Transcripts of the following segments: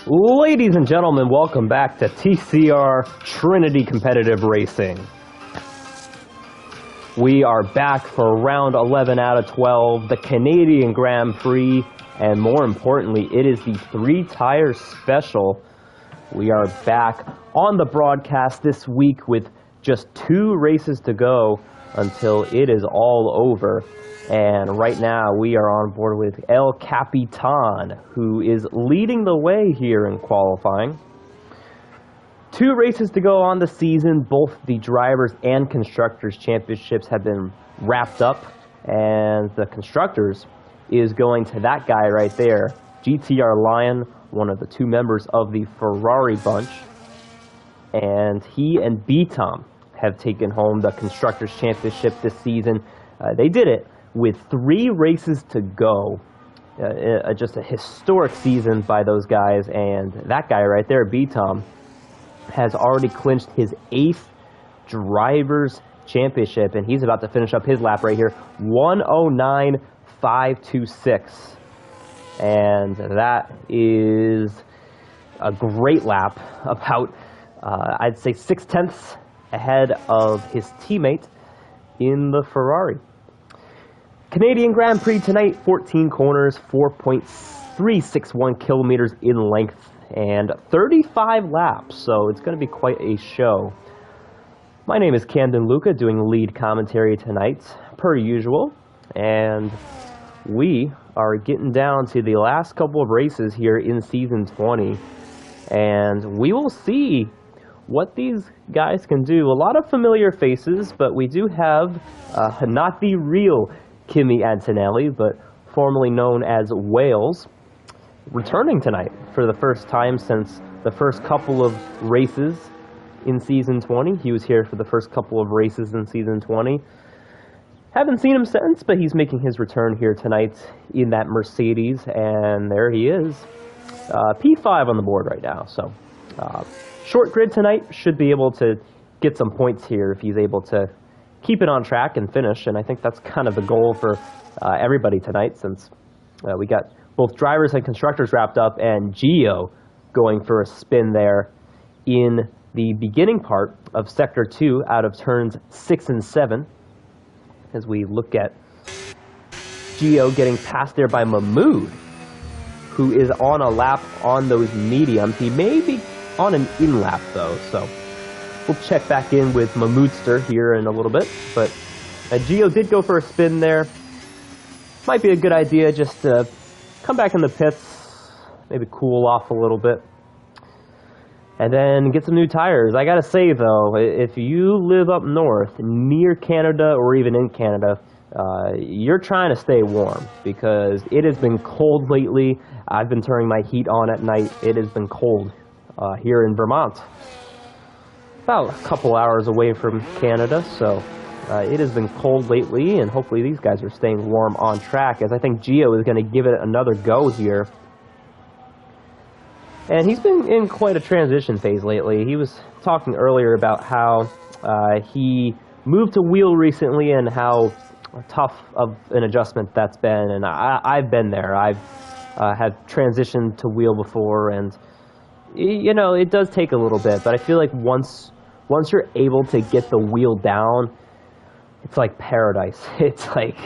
Ladies and gentlemen, welcome back to TCR Trinity Competitive Racing. We are back for round 11 out of 12, the Canadian Grand Prix, and more importantly, it is the 3-tire special. We are back on the broadcast this week with just 2 races to go until it is all over. And right now we are on board with El Capitan, who is leading the way here in qualifying. 2 races to go on the season. Both the Drivers' and Constructors' Championships have been wrapped up. And the Constructors is going to that guy right there, GTR Lion, one of the 2 members of the Ferrari bunch. And he and B-Tom have taken home the Constructors' Championship this season. They did it with 3 races to go. Just a historic season by those guys, and that guy right there, B-Tom, has already clinched his 8th Drivers' Championship, and he's about to finish up his lap right here, 109.526. And that is a great lap, about, I'd say 6/10 ahead of his teammate in the Ferrari. Canadian Grand Prix tonight, 14 corners, 4.361 kilometers in length, and 35 laps, so it's going to be quite a show. My name is Camden Luca, doing lead commentary tonight, per usual, and we are getting down to the last couple of races here in Season 20, and we will see what these guys can do. A lot of familiar faces, but we do have not the real Kimi Antonelli, but formerly known as Wales, returning tonight for the first time since the first couple of races in Season 20. He was here for the first couple of races in Season 20. Haven't seen him since, but he's making his return here tonight in that Mercedes, and there he is. P5 on the board right now, so short grid tonight, should be able to get some points here if he's able to keep it on track and finish, and I think that's kind of the goal for everybody tonight, since we got both Drivers and Constructors wrapped up, and Gio going for a spin there in the beginning part of Sector 2 out of turns 6 and 7, as we look at Gio getting passed there by Mahmoud, who is on a lap on those mediums. He may be on an in-lap, though, so we'll check back in with Mahmoudster here in a little bit, but Gio did go for a spin there. Might be a good idea just to come back in the pits, maybe cool off a little bit, and then get some new tires. I gotta say, though, if you live up north, near Canada or even in Canada, you're trying to stay warm, because it has been cold lately. I've been turning my heat on at night. It has been cold here in Vermont. About a couple hours away from Canada, so it has been cold lately, and hopefully these guys are staying warm on track, as I think Gio is going to give it another go here. And he's been in quite a transition phase lately. He was talking earlier about how he moved to wheel recently and how tough of an adjustment that's been, and I've been there. I've had transitioned to wheel before, and you know, it does take a little bit, but I feel like once you're able to get the wheel down, it's like paradise. It's like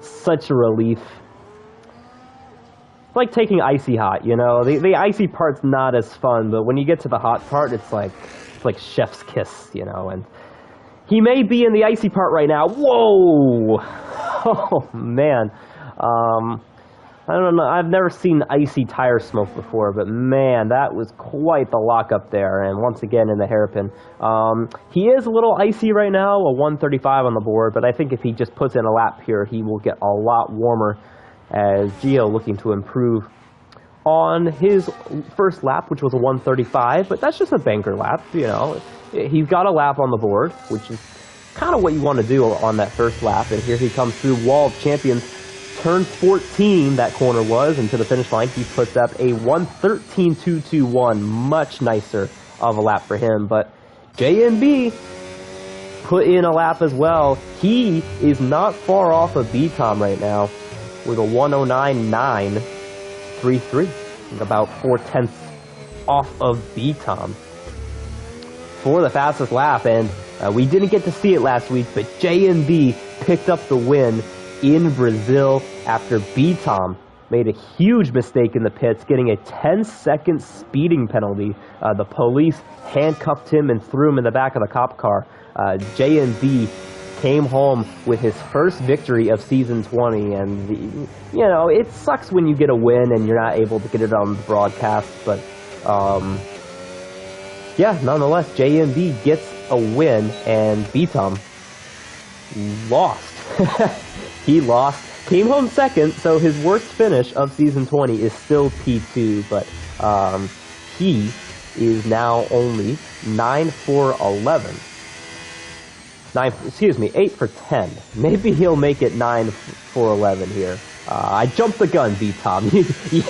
such a relief. It's like taking icy hot, you know? The icy part's not as fun, but when you get to the hot part, it's like chef's kiss, you know? And he may be in the icy part right now. Whoa! Oh, man. I don't know, I've never seen icy tire smoke before, but man, that was quite the lock up there, and once again in the hairpin. He is a little icy right now, a 135 on the board, but I think if he just puts in a lap here, he will get a lot warmer, as Gio looking to improve on his first lap, which was a 135, but that's just a banker lap, you know. He's got a lap on the board, which is kind of what you want to do on that first lap, and here he comes through Wall of Champions. Turn 14, that corner was, and to the finish line, he puts up a 113.221. Much nicer of a lap for him, but JMB put in a lap as well. He is not far off of B-Tom right now with a 109.933, about 4/10 off of B-Tom for the fastest lap, and we didn't get to see it last week, but J&B picked up the win in Brazil after B-Tom made a huge mistake in the pits, getting a 10-second speeding penalty. The police handcuffed him and threw him in the back of the cop car. J&B came home with his first victory of season 20, and you know, it sucks when you get a win and you're not able to get it on the broadcast, but yeah, nonetheless, J&B gets a win, and B-Tom lost. He lost, came home second, so his worst finish of season 20 is still P2, but he is now only 9 for 11. 8 for 10. Maybe he'll make it 9 for 11 here. I jumped the gun, B-Tom. You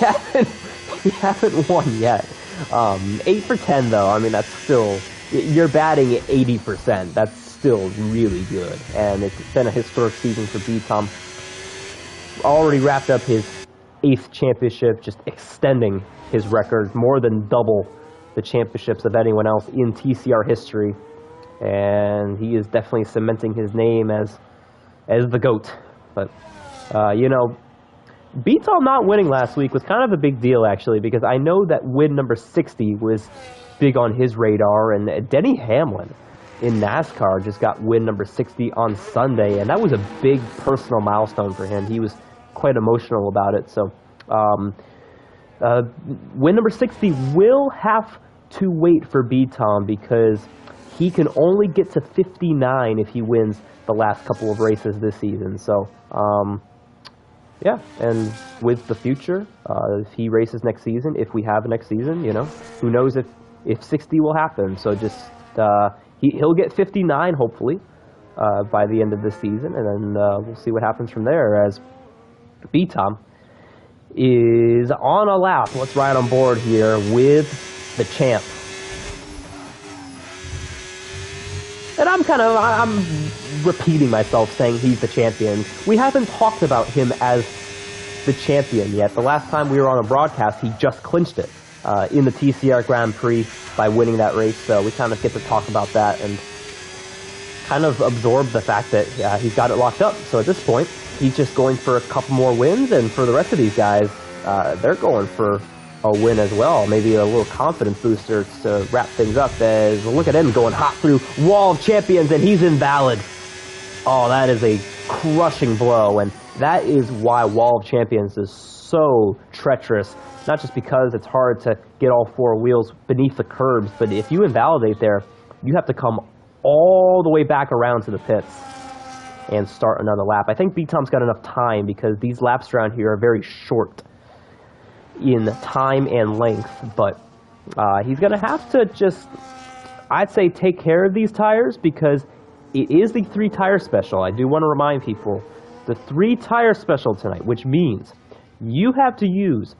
haven't won yet. 8 for 10, though. I mean, that's still, you're batting at 80%. That's still really good, and it's been a historic season for B-Tom. Already wrapped up his 8th championship, just extending his record, more than double the championships of anyone else in TCR history, and he is definitely cementing his name as the GOAT. But you know, B-Tom not winning last week was kind of a big deal, actually, because I know that win number 60 was big on his radar, and Denny Hamlin in NASCAR just got win number 60 on Sunday, and that was a big personal milestone for him. He was quite emotional about it. So win number 60 will have to wait for B-Tom, because he can only get to 59 if he wins the last couple of races this season. So yeah, and with the future, if he races next season, if we have a next season, you know, who knows if 60 will happen. So just he'll get 59, hopefully, by the end of this season, and then we'll see what happens from there, as B-Tom is on a lap. Let's ride on board here with the champ. And I'm repeating myself saying he's the champion. We haven't talked about him as the champion yet. The last time we were on a broadcast, he just clinched it in the TCR Grand Prix by winning that race. So we kind of get to talk about that and kind of absorb the fact that he's got it locked up. So at this point, he's just going for a couple more wins, and for the rest of these guys, they're going for a win as well. Maybe a little confidence booster to wrap things up, as look at him going hot through Wall of Champions, and he's invalid. Oh, that is a crushing blow, and that is why Wall of Champions is so treacherous. Not just because it's hard to get all 4 wheels beneath the curbs, but if you invalidate there, you have to come all the way back around to the pits and start another lap. I think B-Tom's got enough time, because these laps around here are very short in time and length, but he's going to have to just, I'd say, take care of these tires, because it is the 3-tire special. I do want to remind people, the 3-tire special tonight, which means you have to use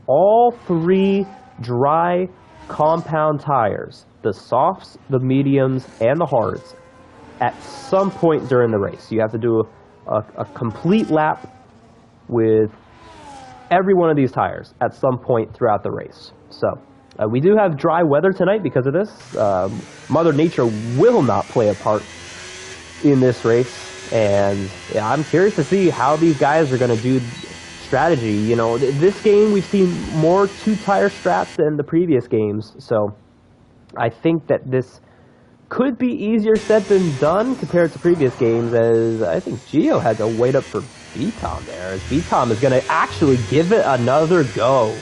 all 3 dry compound tires, the softs, the mediums, and the hards, at some point during the race. You have to do a complete lap with every one of these tires at some point throughout the race. So we do have dry weather tonight because of this. Mother Nature will not play a part in this race, and yeah, I'm curious to see how these guys are going to do strategy. You know, this game we've seen more 2-tire straps than the previous games, so I think that this could be easier said than done compared to previous games, as I think Gio had to wait up for B-Tom there, as B-Tom is going to actually give it another go.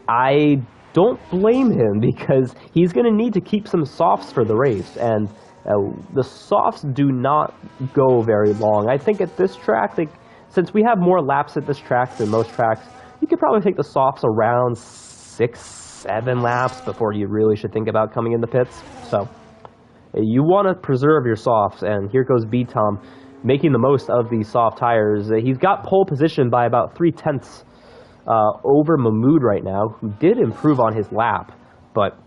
I don't blame him, because he's going to need to keep some softs for the race, and the softs do not go very long. I think at this track, since we have more laps at this track than most tracks, you could probably take the softs around 6-7 laps before you really should think about coming in the pits. So you want to preserve your softs, and here goes B-Tom making the most of these soft tires. He's got pole position by about 3/10 over Mahmoud right now, who did improve on his lap, but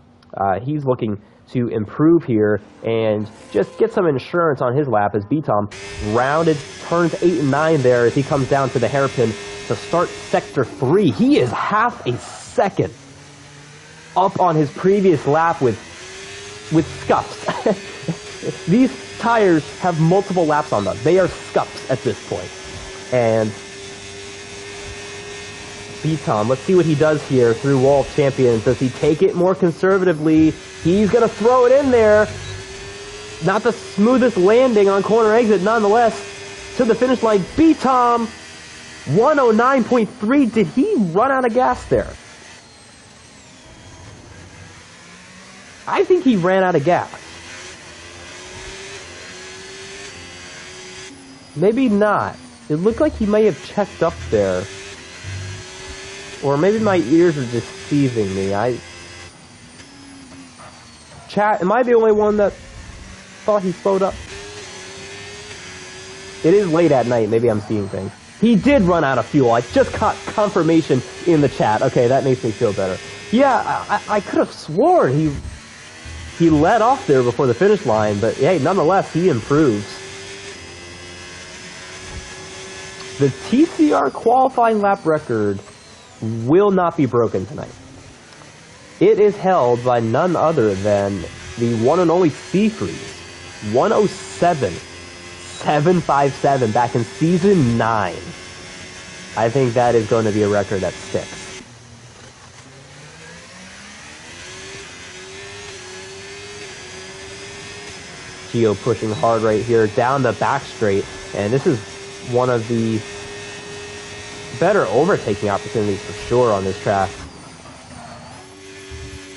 he's looking to improve here and just get some insurance on his lap as B-Tom rounded turns 8 and 9 there as he comes down to the hairpin to start Sector 3. He is half a second up on his previous lap with scuffs. These tires have multiple laps on them. They are scuffs at this point. And B-Tom, let's see what he does here through Wall of Champions. Does he take it more conservatively? He's going to throw it in there. Not the smoothest landing on corner exit, nonetheless. To the finish line, B-Tom, 109.3. Did he run out of gas there? I think he ran out of gas. Maybe not. It looked like he may have checked up there. Or maybe my ears are deceiving me. Chat, am I the only one that thought he slowed up? It is late at night. Maybe I'm seeing things. He did run out of fuel. I just caught confirmation in the chat. Okay, that makes me feel better. Yeah, I could have sworn he let off there before the finish line, but hey, nonetheless, he improves. The TCR qualifying lap record will not be broken tonight. It is held by none other than the one and only Seafreeze. 107.757 back in Season 9. I think that is going to be a record that sticks. Gio pushing hard right here down the back straight, and this is one of the better overtaking opportunities for sure on this track.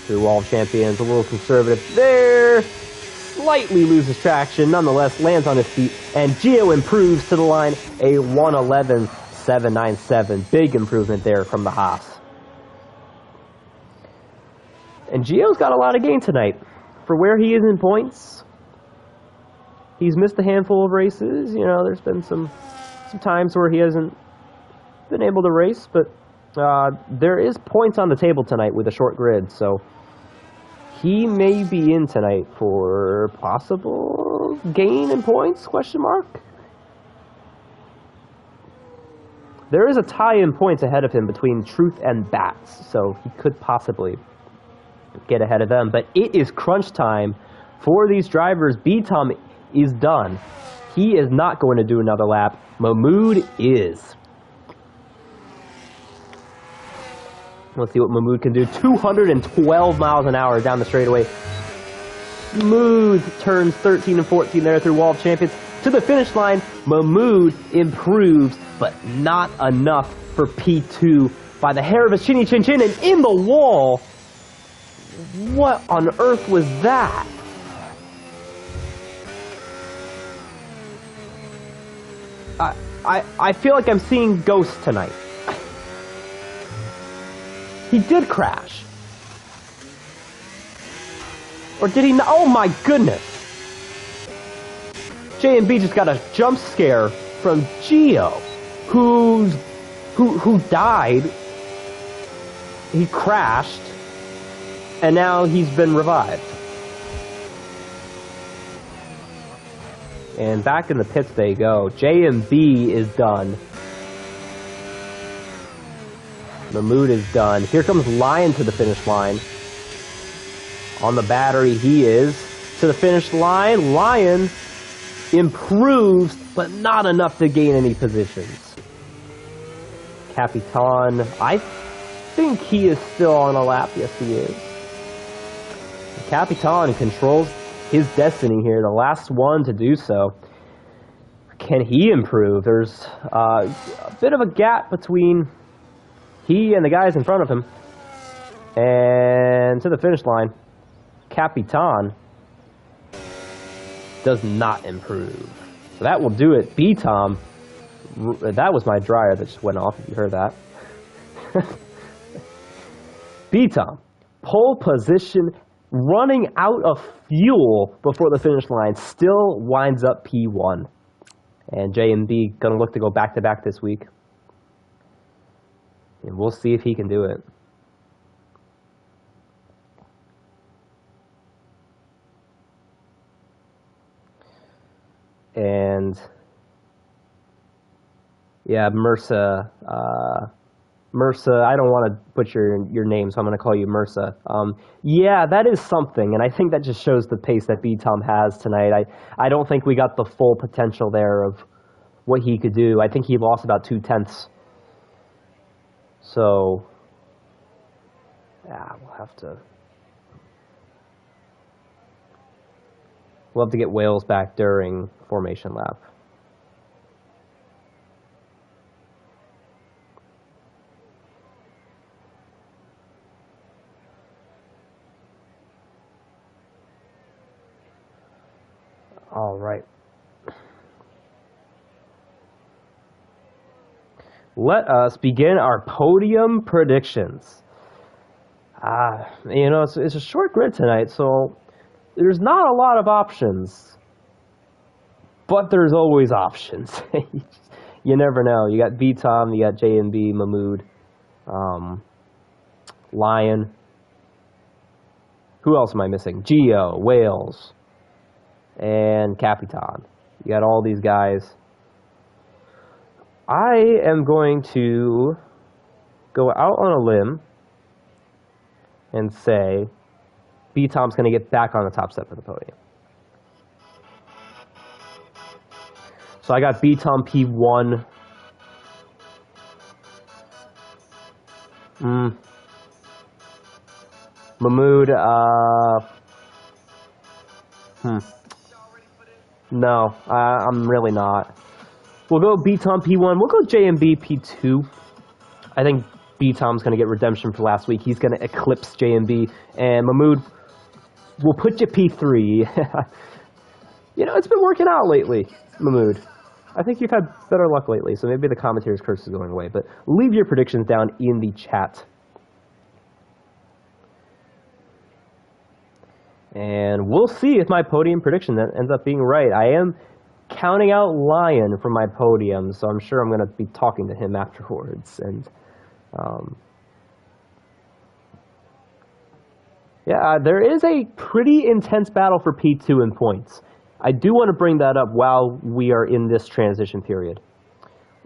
Through Wall of Champions, a little conservative there. Slightly loses traction, nonetheless lands on his feet, and Gio improves to the line, a 111.797. Big improvement there from the Haas. And Gio's got a lot of gain tonight. For where he is in points, he's missed a handful of races. You know, there's been some times where he hasn't been able to race, but there is points on the table tonight with a short grid, so he may be in tonight for possible gain in points, question mark. There is a tie in points ahead of him between Truth and Bats, so he could possibly get ahead of them, but it is crunch time for these drivers. B-Tom is done. He is not going to do another lap. Mahmoud is. Let's see what Mahmoud can do. 212 miles an hour down the straightaway. Smooth turns 13 and 14 there through Wall of Champions. To the finish line, Mahmoud improves, but not enough for P2 by the hair of his chinny chin chin and in the wall. What on earth was that? I feel like I'm seeing ghosts tonight. He did crash. Or did he not? Oh my goodness. J&B just got a jump scare from Gio, who died. He crashed, and now he's been revived. And back in the pits they go. J&B is done. Mahmoud is done. Here comes Lion to the finish line. On the battery, he is to the finish line. Lion improves, but not enough to gain any positions. Capitan, I think he is still on a lap. Yes, he is. Capitan controls his destiny here, the last one to do so. Can he improve? There's a bit of a gap between he and the guys in front of him. And to the finish line, Capitan does not improve. So that will do it. B-Tom, that was my dryer that just went off, if you heard that. B-Tom, pole position, running out of fuel before the finish line, still winds up P1. And J&B going to look to go back-to-back this week. And we'll see if he can do it. and yeah, Mersa. Mersa, I don't want to butcher your name, so I'm going to call you Mersa. Yeah, that is something, and I think that just shows the pace that B-Tom has tonight. I don't think we got the full potential there of what he could do. I think he lost about 2/10. So, yeah, we'll have to get Wales back during formation lap. All right. Let us begin our podium predictions. It's a short grid tonight, so there's not a lot of options. But there's always options. You never know. You got B-Tom, you got J&B, Mahmood, Lion. Who else am I missing? Geo, Wales, and Capitan. You got all these guys. I am going to go out on a limb and say B-Tom's going to get back on the top step of the podium. So I got B-Tom P1. Mahmood, No, I'm really not. We'll go B-Tom P1. We'll go J&B P2. I think B-Tom's going to get redemption for last week. He's going to eclipse J&B. And Mahmood, we'll put you P3. It's been working out lately, Mahmood. I think you've had better luck lately, so maybe the commentator's curse is going away. But leave your predictions down in the chat. And we'll see if my podium prediction ends up being right. I am counting out Lion for my podium, so I'm sure I'm going to be talking to him afterwards. And there is a pretty intense battle for P2 in points. I do want to bring that up while we are in this transition period.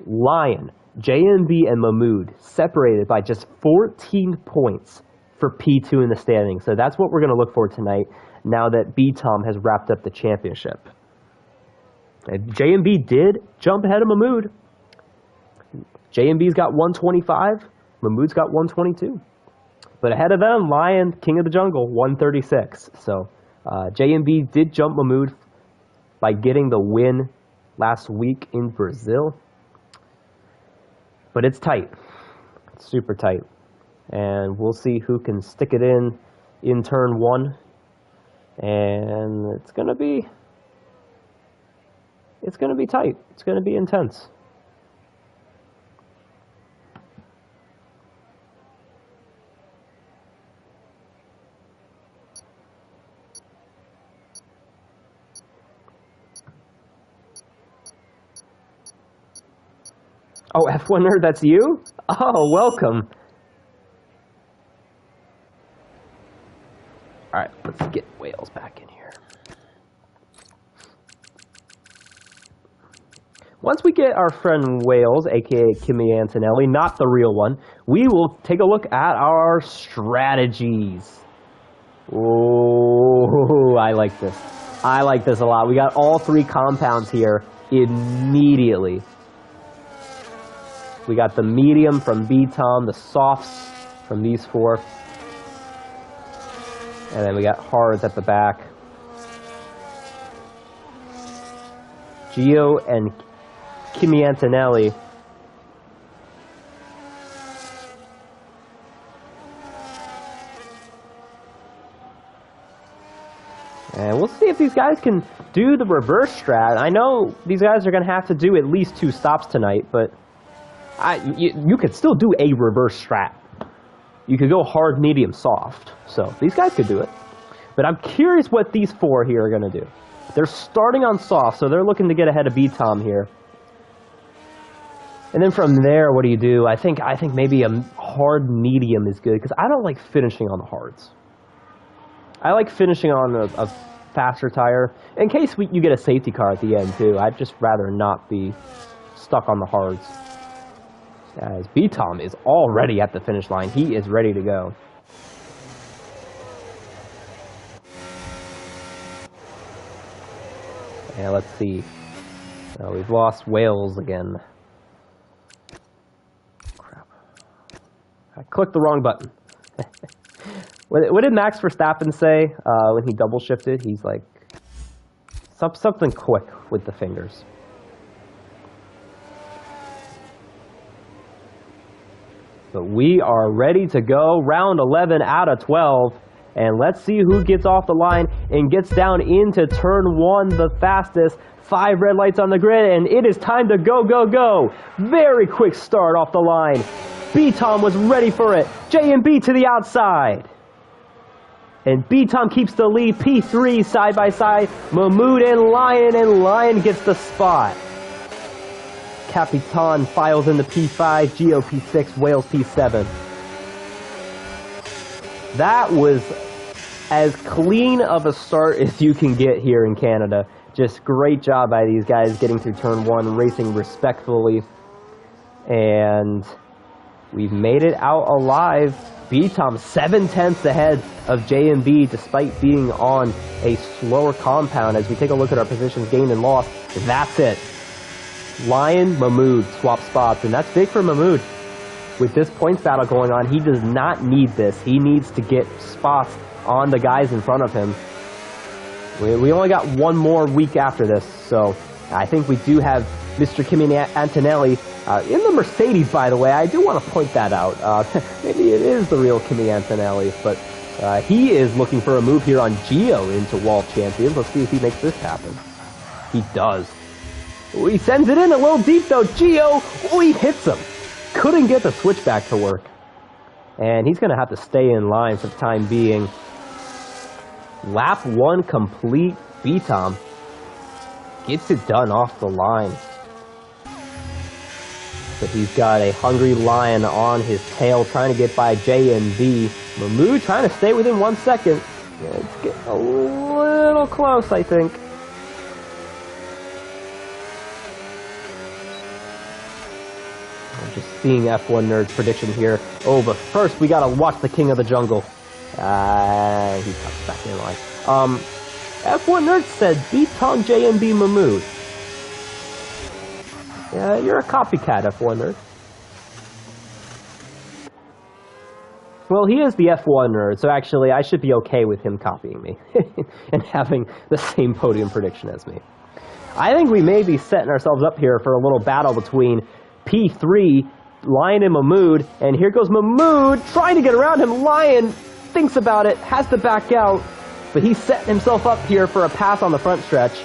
Lion, JNB, and Mahmood separated by just 14 points for P2 in the standings. So that's what we're going to look for tonight now that B-Tom has wrapped up the championship. JNB did jump ahead of Mahmood. JNB's got 125. Mahmood's got 122. But ahead of them, Lion, King of the Jungle, 136. So JNB did jump Mahmood by getting the win last week in Brazil. But it's tight. It's super tight. And we'll see who can stick it in turn one. And it's going to be tight. It's going to be intense. Oh, F1 Nerd, that's you? Oh, welcome. All right, let's get Wales back in here. Once we get our friend Wales, a.k.a. Kimi Antonelli, not the real one, we will take a look at our strategies. Oh, I like this. I like this a lot. We got all three compounds here immediately. We got the medium from B-Tom, the softs from these four. And then we got hards at the back. Gio and Kimi Antonelli. And we'll see if these guys can do the reverse strat. I know these guys are going to have to do at least 2 stops tonight, but you could still do a reverse strat. You could go hard, medium, soft. So these guys could do it. But I'm curious what these 4 here are going to do. They're starting on soft, so they're looking to get ahead of B-Tom here. And then from there, what do you do? I think maybe a hard medium is good, because I don't like finishing on the hards. I like finishing on a faster tire. In case you get a safety car at the end, too. I'd just rather not be stuck on the hards. As B-Tom is already at the finish line. He is ready to go. And let's see. We've lost Wales again. Crap. I clicked the wrong button. What did Max Verstappen say when he double shifted? He's like, something quick with the fingers. But we are ready to go. Round 11 out of 12. And let's see who gets off the line and gets down into turn 1 the fastest. 5 red lights on the grid, and it is time to go, go, go. Very quick start off the line. B-Tom was ready for it. J&B to the outside. And B-Tom keeps the lead. P3 side by side. Mahmoud and Lion gets the spot. Capitan files into P5, Geo P6, Wales P7. That was as clean of a start as you can get here in Canada. Just great job by these guys getting through turn 1, racing respectfully. And we've made it out alive. B-Tom 7/10 ahead of J&B despite being on a slower compound. As we take a look at our positions gained and lost, that's it. Lion, Mahmoud swap spots, and that's big for Mahmoud. With this points battle going on, he does not need this. He needs to get spots on the guys in front of him. We only got one more week after this, so I think we do have Mr. Kimi Antonelli in the Mercedes, by the way. I do want to point that out. Maybe it is the real Kimi Antonelli, but he is looking for a move here on Gio into World Champions. Let's see if he makes this happen. He does. He sends it in a little deep, though. Gio, he hits him. Couldn't get the switchback to work. And he's going to have to stay in line for the time being. Lap 1 complete. B-Tom gets it done off the line. But he's got a hungry Lion on his tail trying to get by J&B. Mahmoud trying to stay within 1 second. Yeah, it's getting a little close, I think. Just seeing F1 Nerd's prediction here. Oh, but first we gotta watch the King of the Jungle. He comes back in line. F1 Nerd said B-Tom, J&B, Mahmoud. Yeah, you're a copycat, F1 Nerd. Well, he is the F1 Nerd, so actually I should be okay with him copying me and having the same podium prediction as me. I think we may be setting ourselves up here for a little battle between P3, Lion and Mahmoud, and here goes Mahmoud trying to get around him. Lion thinks about it, has to back out, but he's setting himself up here for a pass on the front stretch.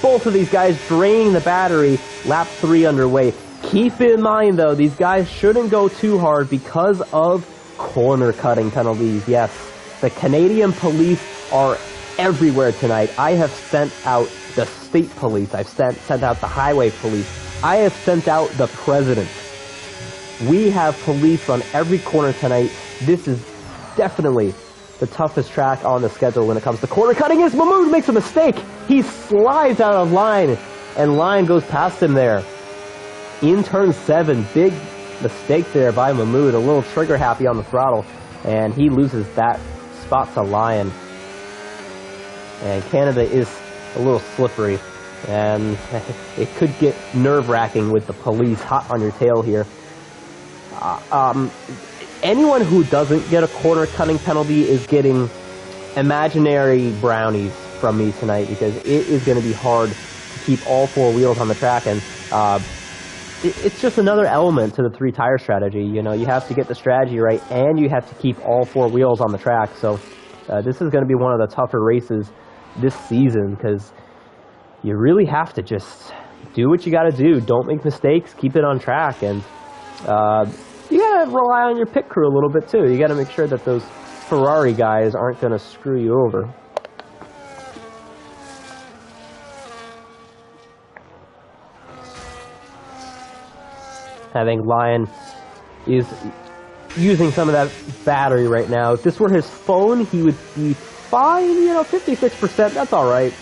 Both of these guys draining the battery, lap 3 underway. Keep in mind, though, these guys shouldn't go too hard because of corner cutting penalties. Yes, the Canadian police are everywhere tonight. I have sent out the state police. I've sent out the highway police. I have sent out the president. We have police on every corner tonight. This is definitely the toughest track on the schedule when it comes to corner cutting. As Mahmoud makes a mistake, he slides out of line, and Lion goes past him there. In turn 7, big mistake there by Mahmoud, a little trigger happy on the throttle, and he loses that spot to Lion. And Canada is a little slippery, and it could get nerve-wracking with the police hot on your tail here. Anyone who doesn't get a corner cutting penalty is getting imaginary brownies from me tonight, because it is going to be hard to keep all 4 wheels on the track, and it's just another element to the 3-tire strategy. You know, you have to get the strategy right, and you have to keep all 4 wheels on the track. So this is going to be one of the tougher races this season, because you really have to just do what you got to do. Don't make mistakes. Keep it on track, and you got to rely on your pit crew a little bit too. You got to make sure that those Ferrari guys aren't going to screw you over. I think Lion is using some of that battery right now. If this were his phone, he would be fine, you know, 56%, that's all right.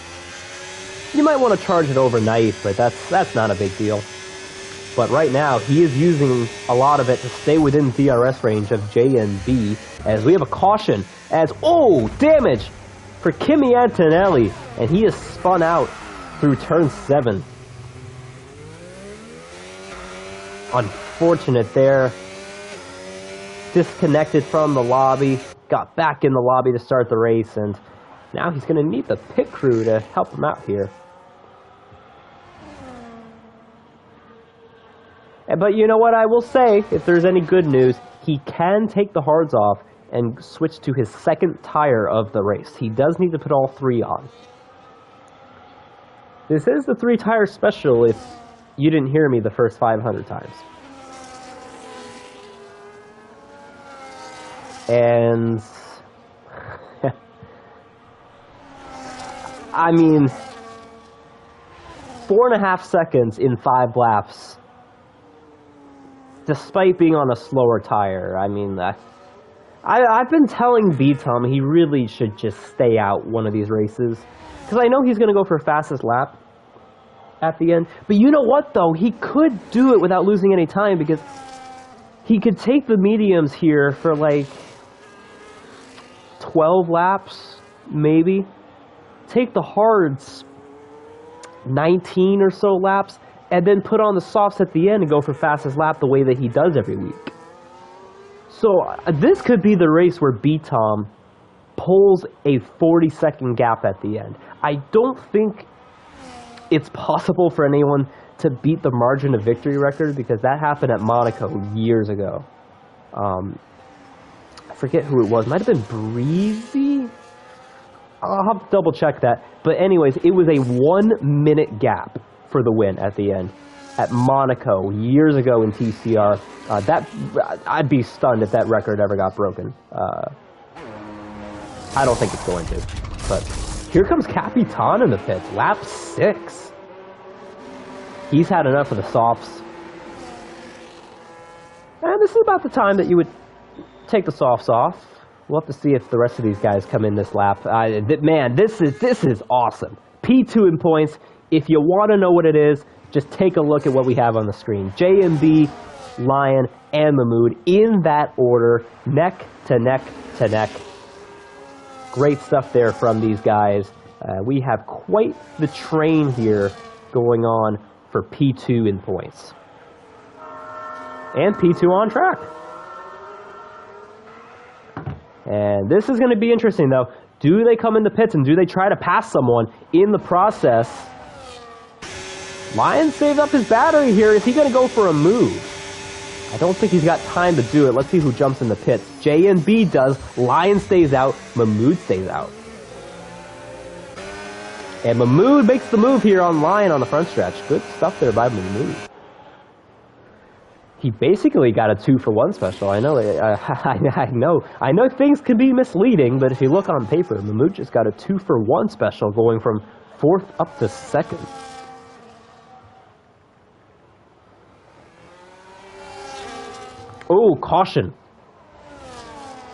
You might want to charge it overnight, but that's not a big deal. But right now, he is using a lot of it to stay within DRS range of J and B, as we have a caution, as, oh, damage for Kimi Antonelli, and he is spun out through turn 7. Unfortunate there. Disconnected from the lobby, got back in the lobby to start the race, and now he's going to need the pit crew to help him out here. But you know what I will say, if there's any good news, he can take the hards off and switch to his second tire of the race. He does need to put all 3 on. This is the 3-tire special if you didn't hear me the first 500 times. And I mean, 4.5 seconds in 5 laps, despite being on a slower tire. I mean, I've been telling B-Tom he really should just stay out one of these races, because I know he's going to go for fastest lap at the end. But you know what, though? He could do it without losing any time, because he could take the mediums here for like 12 laps, maybe. Take the hards 19 or so laps, and then put on the softs at the end and go for fastest lap the way that he does every week. So this could be the race where B-Tom pulls a 40-second gap at the end. I don't think it's possible for anyone to beat the margin of victory record, because that happened at Monaco years ago. I forget who it was. Might have been Breezy? I'll have to double check that. But anyways, it was a 1-minute gap for the win at the end at Monaco years ago in TCR. I'd be stunned if that record ever got broken. I don't think it's going to. But here comes Capitan in the pits, lap 6. He's had enough of the softs. And this is about the time that you would take the softs off. We'll have to see if the rest of these guys come in this lap. Man, this is awesome. P2 in points. If you want to know what it is, just take a look at what we have on the screen. JMB, Lion, and Mahmood in that order, neck to neck to neck. Great stuff there from these guys. We have quite the train here going on for P2 in points. And P2 on track. And this is going to be interesting, though. Do they come in the pits and do they try to pass someone in the process? Lion saved up his battery here. Is he going to go for a move? I don't think he's got time to do it. Let's see who jumps in the pits. J and B does. Lion stays out. Mahmood stays out. And Mahmood makes the move here on Lion on the front stretch. Good stuff there by Mahmood. He basically got a 2-for-1 special. I know, I know things can be misleading, but if you look on paper, Mahmood just got a 2-for-1 special going from 4th up to 2nd. Oh, caution.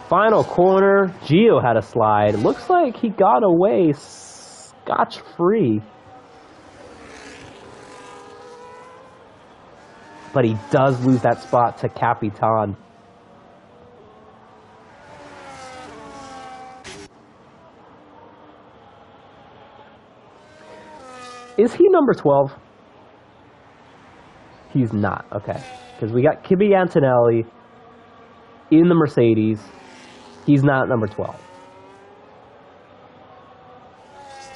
Final corner. Gio had a slide. Looks like he got away scotch-free. But he does lose that spot to Capitan. Is he number 12? He's not. Okay. Because we got Kimi Antonelli in the Mercedes. He's not number 12.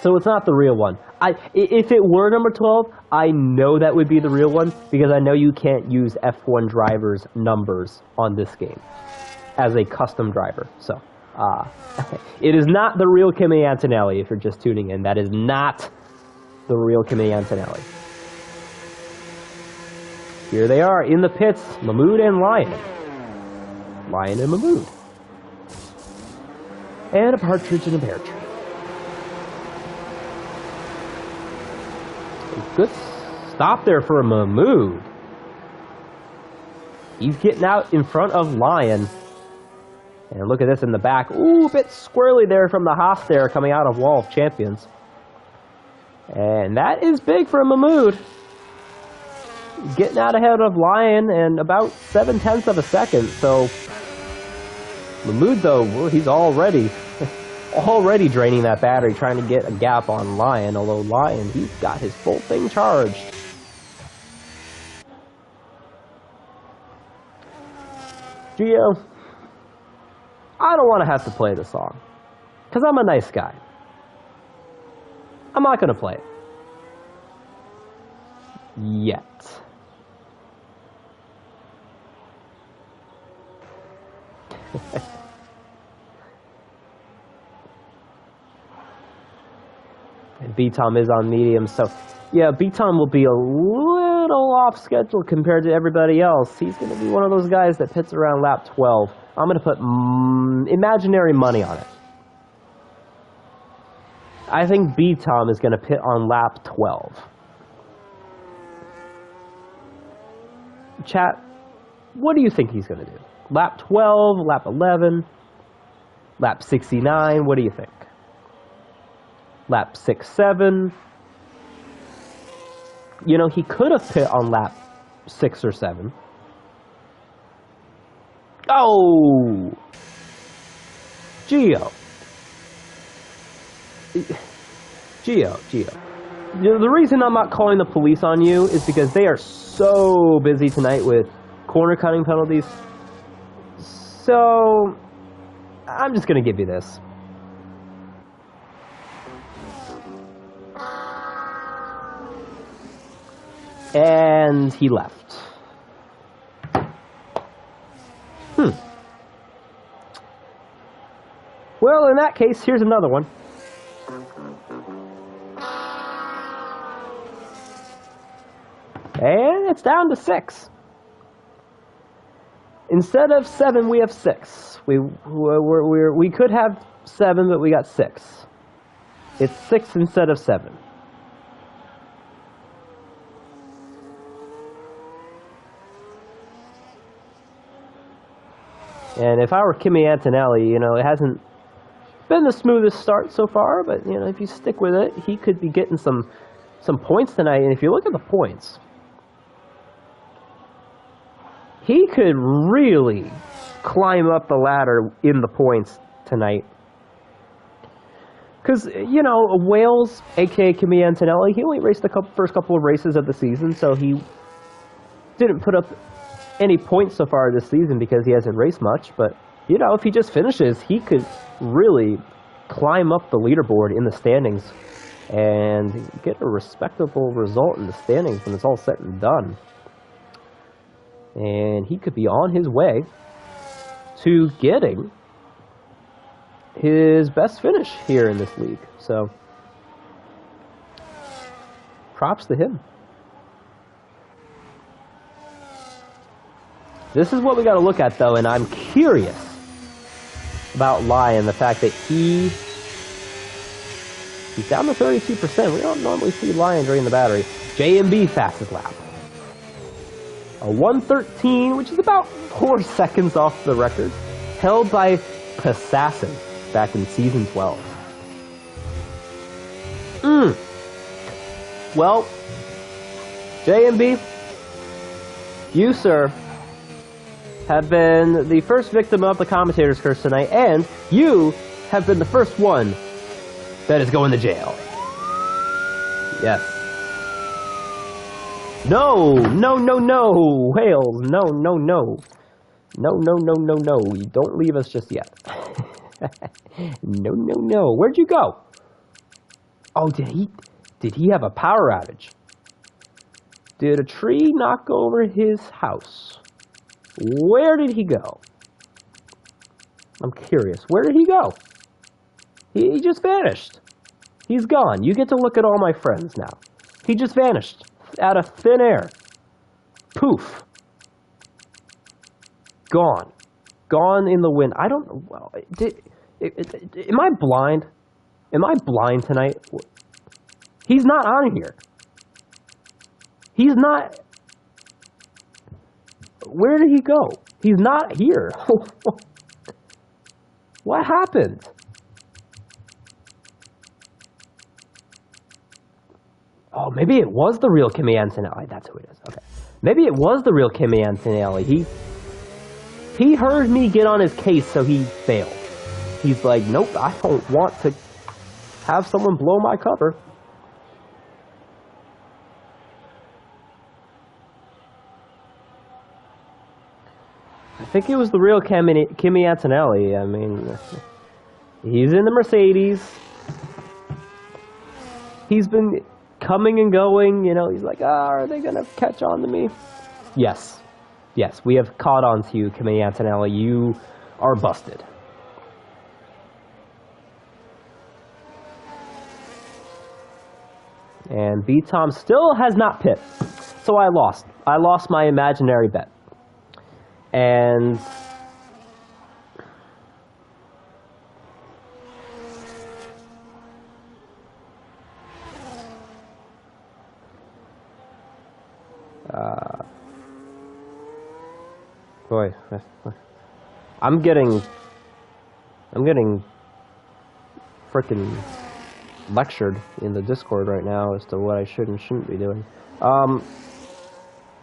So it's not the real one. If it were number 12, I know that would be the real one, because I know you can't use F1 drivers' numbers on this game as a custom driver. So, it is not the real Kimi Antonelli if you're just tuning in. That is not the real Kimi Antonelli. Here they are in the pits, Mahmood and Lion. Lion and Mahmood. And a partridge in a pear tree. Good stop there for Mahmood. He's getting out in front of Lion. And look at this in the back. Ooh, a bit squirrely there from the Haas there coming out of Wall of Champions. And that is big for Mahmoud. Getting out ahead of Lion and about 0.7 of a second. So Mahmoud, though, well, he's already draining that battery, trying to get a gap on Lion. Although Lion, he's got his full thing charged. Gio, I don't want to have to play the song, because I'm a nice guy. I'm not going to play it. Yet. And B-Tom is on medium, so yeah, B-Tom will be a little off schedule compared to everybody else. He's going to be one of those guys that pits around lap 12. I'm going to put imaginary money on it. I think B-Tom is going to pit on lap 12. Chat, what do you think he's going to do? Lap 12, lap 11, lap 69, what do you think? Lap 6, 7. You know, he could have pit on lap 6 or 7. Oh! Gio. You know, the reason I'm not calling the police on you is because they are so busy tonight with corner cutting penalties. So, I'm just going to give you this. And he left. Well, in that case, here's another one. And it's down to 6. Instead of 7, we have 6. We could have 7, but we got 6. It's 6 instead of 7. And if I were Kimi Antonelli, you know, it hasn't been the smoothest start so far, but, you know, if you stick with it, he could be getting some points tonight. And if you look at the points, he could really climb up the ladder in the points tonight. Because, you know, Wales, a.k.a. Kimi Antonelli, he only raced the first couple of races of the season, so he didn't put up any points so far this season because he hasn't raced much. But, you know, if he just finishes, he could really climb up the leaderboard in the standings and get a respectable result in the standings when it's all said and done. And he could be on his way to getting his best finish here in this league. So, props to him. This is what we got to look at, though, and I'm curious about Lion, the fact that he's down to 32%. We don't normally see Lion drain the battery. JMB fastest lap. A 1:13, which is about 4 seconds off the record, held by Passassin back in season 12. Well, JMB, you, sir, have been the first victim of the commentator's curse tonight, and you have been the first one that is going to jail. Yes. No, Wales, no. No. You don't leave us just yet. No. Where'd you go? Oh, did he have a power outage? Did a tree knock over his house? Where did he go? I'm curious. Where did he go? He just vanished. He's gone. You get to look at all my friends now. He just vanished out of thin air. Poof. Gone. Gone in the wind. I don't know. Well, am I blind? Am I blind tonight? He's not on here. He's not. Where did he go? He's not here. What happened? Oh, maybe it was the real Kimi Antonelli. That's who it is. Okay. Maybe it was the real Kimi Antonelli. He heard me get on his case, so he failed. He's like, nope, I don't want to have someone blow my cover. I think it was the real Kimi Antonelli. I mean, he's in the Mercedes. He's been coming and going, you know. He's like, are they going to catch on to me? Yes. Yes, we have caught on to you, Kimi Antonelli. You are busted. And B-Tom still has not pipped. So I lost. I lost my imaginary bet. And boy, I'm getting freaking lectured in the Discord right now as to what I should and shouldn't be doing.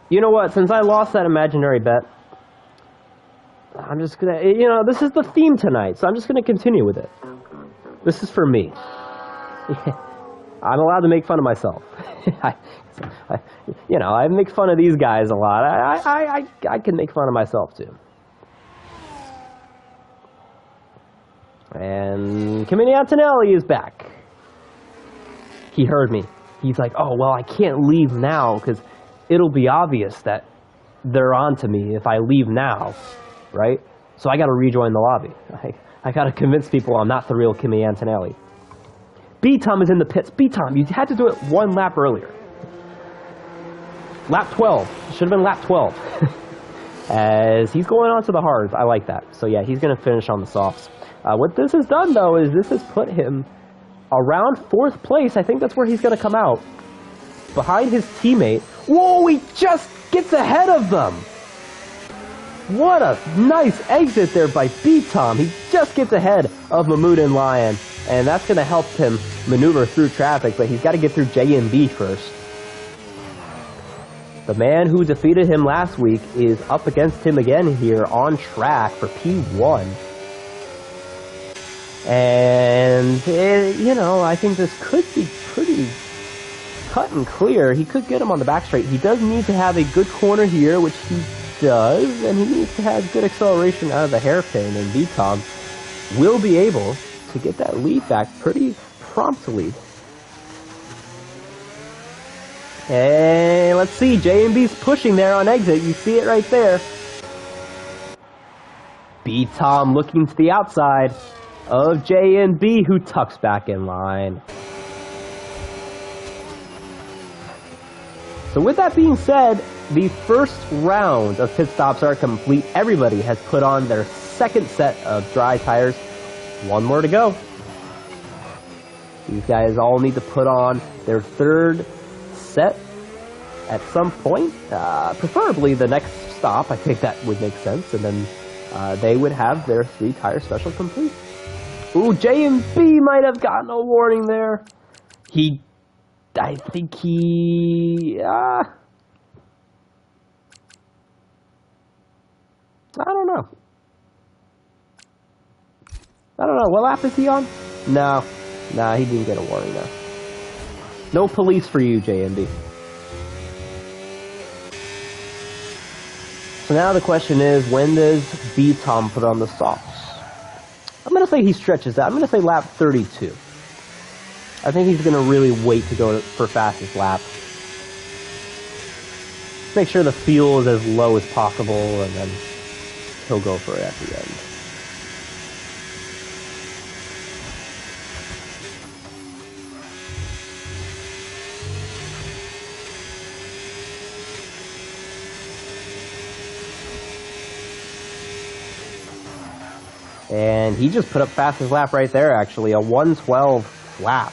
You know what? Since I lost that imaginary bet, I'm just gonna, you know, this is the theme tonight, so I'm just gonna continue with it. This is for me. I'm allowed to make fun of myself. You know, I make fun of these guys a lot. I can make fun of myself too. And Kimi Antonelli is back. He heard me. He's like, oh, well, I can't leave now because it'll be obvious that they're on to me if I leave now, right? So I got to rejoin the lobby. I got to convince people I'm not the real Kimi Antonelli. B-Tom is in the pits. B-Tom, you had to do it one lap earlier. Lap 12. It should have been lap 12. As he's going on to the hards. I like that. So yeah, he's going to finish on the softs. What this has done, though, is this has put him around 4th place. I think that's where he's going to come out. Behind his teammate. Whoa, he just gets ahead of them. What a nice exit there by B-Tom. He just gets ahead of Mahmoud and Lion. And that's going to help him maneuver through traffic, but he's got to get through J and B first. The man who defeated him last week is up against him again here on track for P1. And, you know, I think this could be pretty cut and clear. He could get him on the back straight. He does need to have a good corner here, which he does, and he needs to have good acceleration out of the hairpin, and B-Tom will be able to get that lead back pretty promptly. And let's see, J&B's pushing there on exit. You see it right there. B-Tom looking to the outside of J&B, who tucks back in line. So with that being said, the first round of pit stops are complete. Everybody has put on their second set of dry tires. One more to go. These guys all need to put on their third set at some point. Preferably the next stop. I think that would make sense. And then they would have their 3-tire special complete. Ooh, J&B might have gotten a warning there. I think he... I don't know. What lap is he on? No. Nah, he didn't get a warning though. No police for you, J&B. So now the question is, when does B-Tom put on the softs? I'm going to say he stretches that. I'm going to say lap 32. I think he's going to really wait to go for fastest lap. Make sure the fuel is as low as possible, and then he'll go for it at the end. And he just put up fastest lap right there, actually. A 1:12 lap.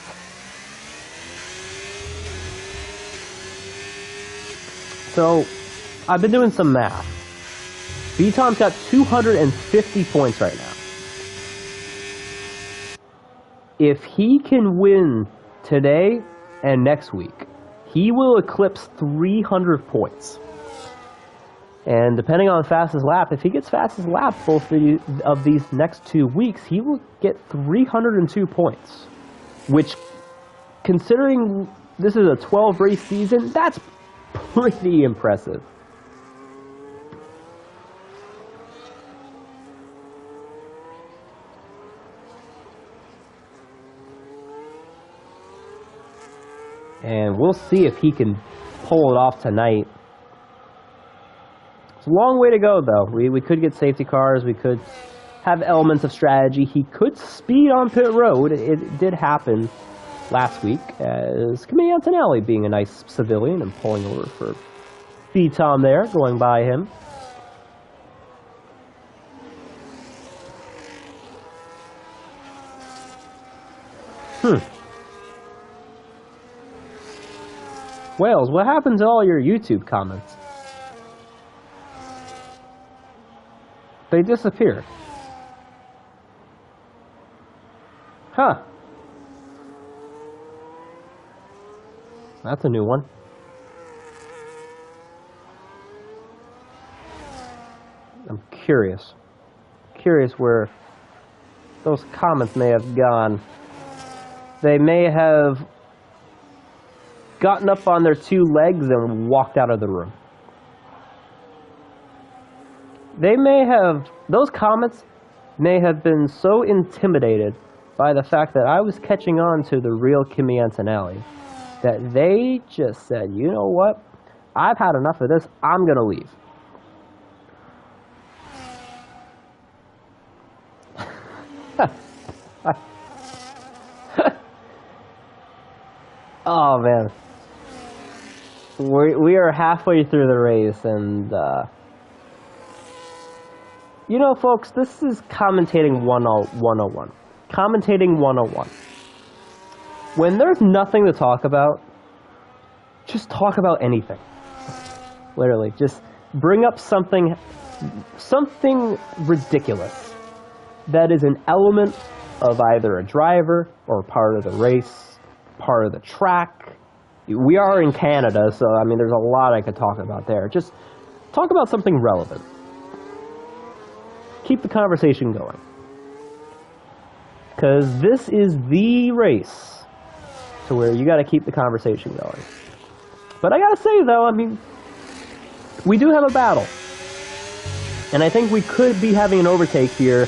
So, I've been doing some math. B-Tom's got 250 points right now. if he can win today and next week, he will eclipse 300 points. And depending on fastest lap, if he gets fastest lap both of these next 2 weeks, he will get 302 points. Which, considering this is a 12-race season, that's pretty impressive. And we'll see if he can pull it off tonight. It's a long way to go, though. We could get safety cars. We could have elements of strategy. He could speed on pit road. It did happen last week, as Kimi Antonelli being a nice civilian and pulling over for B-Tom there, going by him. Wales, what happened to all your YouTube comments? They disappeared. Huh. That's a new one. I'm curious. Curious where those comments may have gone. They may have gotten up on their 2 legs and walked out of the room. They may have, those comments may have been so intimidated by the fact that I was catching on to the real Kimi Antonelli that they just said, you know what, I've had enough of this, I'm gonna leave. Oh man. We are halfway through the race, and you know, folks, this is commentating 101. Commentating 101. When there's nothing to talk about, just talk about anything. Literally, just bring up something ridiculous that is an element of either a driver or part of the race, part of the track. We are in Canada, so I mean, there's a lot I could talk about there. Just talk about something relevant. Keep the conversation going. Because this is the race to where you got to keep the conversation going. But I got to say, though, I mean, we do have a battle. And I think we could be having an overtake here.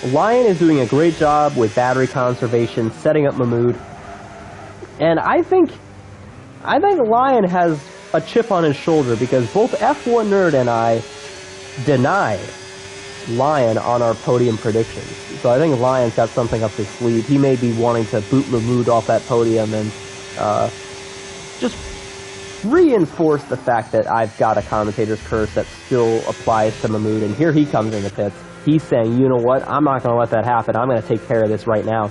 Lion is doing a great job with battery conservation, setting up Mahmood. And I think Lion has a chip on his shoulder because both F1 Nerd and I denied Lion on our podium predictions. So I think Lion's got something up his sleeve. He may be wanting to boot Mahmood off that podium and just reinforce the fact that I've got a commentator's curse that still applies to Mahmood. And here he comes in the pits. He's saying, you know what, I'm not going to let that happen. I'm going to take care of this right now.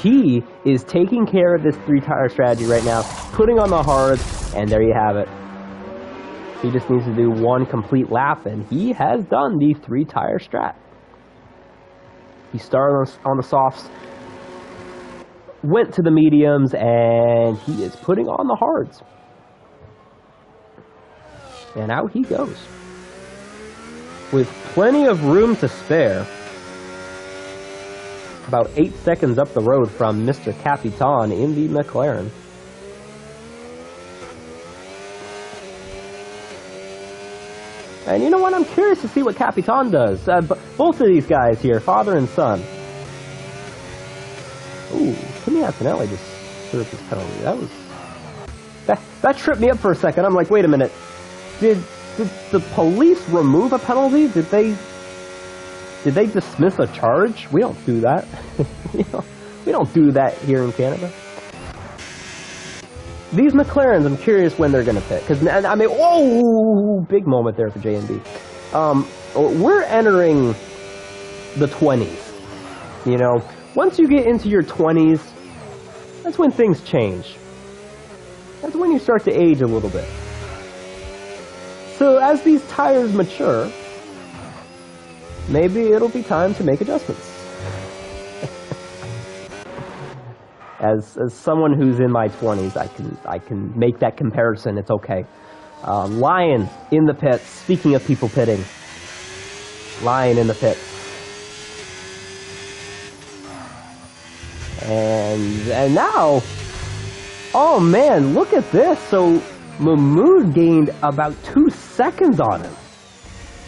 He is taking care of this 3-tire strategy right now, putting on the hards, and there you have it. He just needs to do 1 complete lap, and he has done the 3-tire strat. He started on the softs, went to the mediums, and he is putting on the hards. And out he goes. With plenty of room to spare. About 8 seconds up the road from Mr. Capitan in the McLaren. And you know what? I'm curious to see what Capitan does. Both of these guys here, father and son. Ooh, Kimi Antonelli just served his penalty. That tripped me up for a second. I'm like, wait a minute. Did the police remove a penalty? Did they dismiss a charge? We don't do that. We don't do that here in Canada. These McLarens, I'm curious when they're going to pit. Because, I mean, whoa, big moment there for J&B. We're entering the 20s. You know, once you get into your 20s, that's when things change. That's when you start to age a little bit. So as these tires mature, maybe it'll be time to make adjustments. As someone who's in my 20s, I can make that comparison. It's okay. Lion in the pits. Speaking of people pitting, Lion in the pits. And now, oh man, look at this. So Mahmoud gained about 2 seconds on him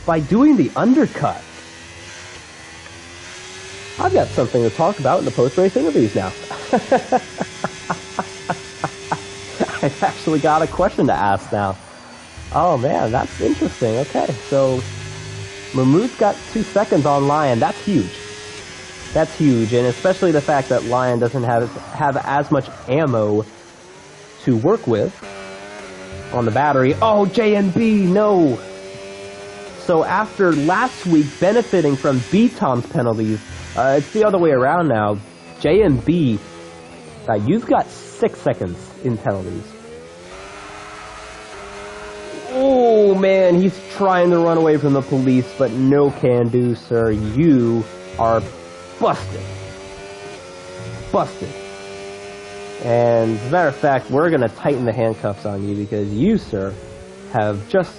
by doing the undercut. I've got something to talk about in the post-race interviews now. I've actually got a question to ask now. Oh man, that's interesting. Okay, so Mahmoud's got 2 seconds on Lion. That's huge. That's huge, and especially the fact that Lion doesn't have as much ammo to work with on the battery. Oh, JNB, no! So after last week benefiting from B-Tom's penalties, it's the other way around now. JNB, you've got 6 seconds in penalties. Oh man, he's trying to run away from the police, but no can do, sir. You are busted. Busted. And as a matter of fact, we're going to tighten the handcuffs on you because you, sir, have just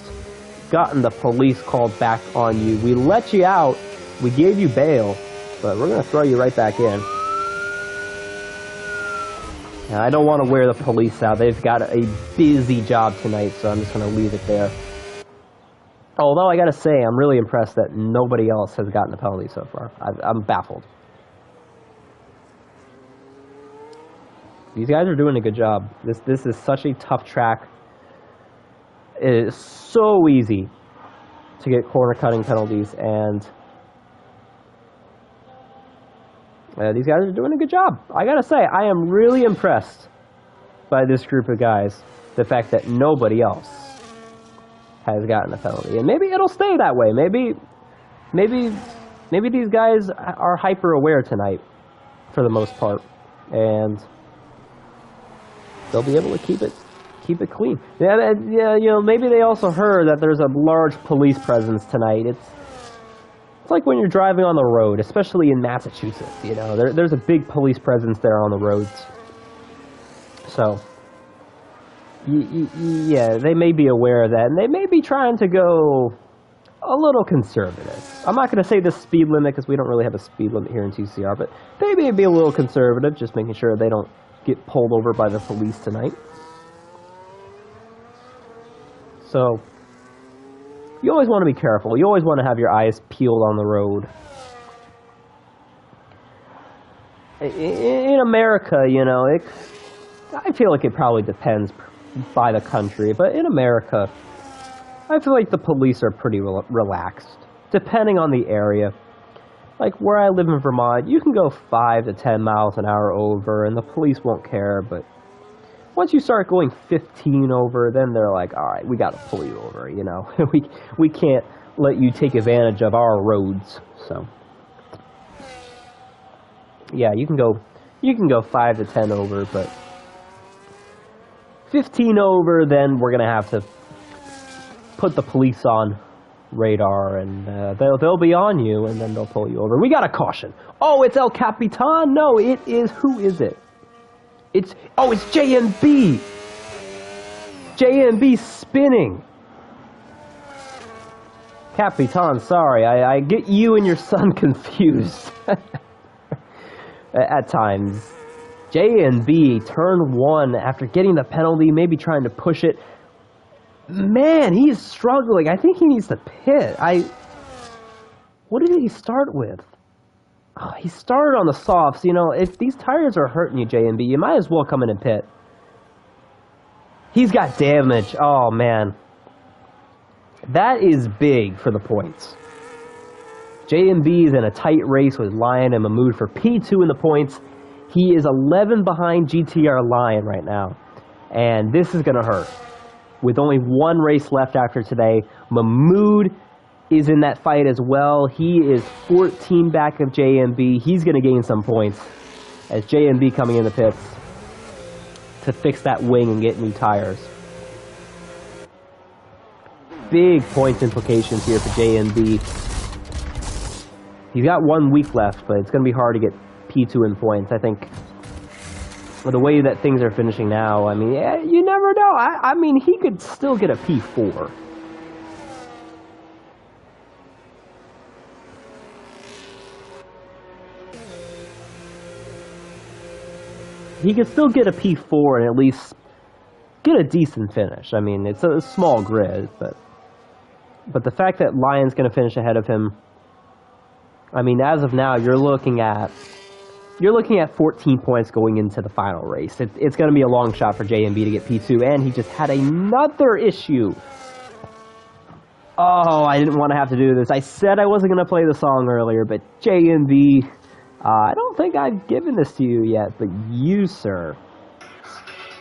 gotten the police called back on you. We let you out. We gave you bail, but we're going to throw you right back in. And I don't want to wear the police out. They've got a busy job tonight, so I'm just going to leave it there. Although I got to say, I'm really impressed that nobody else has gotten a penalty so far. I'm baffled. These guys are doing a good job. This is such a tough track. It is so easy to get corner cutting penalties, and these guys are doing a good job. I gotta say, I am really impressed by this group of guys. The fact that nobody else has gotten a penalty, and maybe it'll stay that way. Maybe these guys are hyper aware tonight, for the most part, and they'll be able to keep it clean. Yeah, you know, maybe they also heard that there's a large police presence tonight. It's like when you're driving on the road, especially in Massachusetts. You know, there's a big police presence there on the roads. So, yeah, they may be aware of that, and they may be trying to go a little conservative. I'm not going to say the speed limit because we don't really have a speed limit here in TCR, but maybe it'd be a little conservative, just making sure they don't get pulled over by the police tonight. So, you always want to be careful. You always want to have your eyes peeled on the road. In America, you know, I feel like it probably depends by the country, but in America, I feel like the police are pretty relaxed, depending on the area. Like where I live in Vermont, you can go 5 to 10 miles an hour over, and the police won't care, but once you start going 15 over, then they're like, all right, we got to pull you over, you know. we can't let you take advantage of our roads. So, yeah, you can go 5 to 10 over, but 15 over, then we're going to have to put the police on radar, and they'll be on you, and then they'll pull you over. We got a caution. Oh, it's El Capitan. No, it is. Who is it? It's JMB. JMB spinning. Capitan, sorry, I get you and your son confused at times. JMB, turn 1, after getting the penalty, maybe trying to push it. Man, he's struggling. I think he needs to pit. What did he start with? Oh, he started on the softs. You know, if these tires are hurting you, JMB, you might as well come in and pit. He's got damage. Oh, man. That is big for the points. JMB is in a tight race with Lion and Mahmoud for P2 in the points. He is 11 behind GTR Lion right now. And this is going to hurt. With only 1 race left after today, Mahmoud is in that fight as well. He is 14 back of JMB. He's going to gain some points as JMB coming in the pits to fix that wing and get new tires. Big points implications here for JMB. He's got 1 week left, but it's going to be hard to get P2 in points. I think the way that things are finishing now, I mean, yeah, you never know. I mean, he could still get a P4. He could still get a P4 and at least get a decent finish. I mean, it's a small grid, but the fact that Lyon's going to finish ahead of him, I mean, as of now, you're looking at 14 points going into the final race. It's going to be a long shot for JMB to get P2, and he just had another issue. Oh, I didn't want to have to do this. I said I wasn't going to play the song earlier, but JMB, I don't think I've given this to you yet, but you, sir,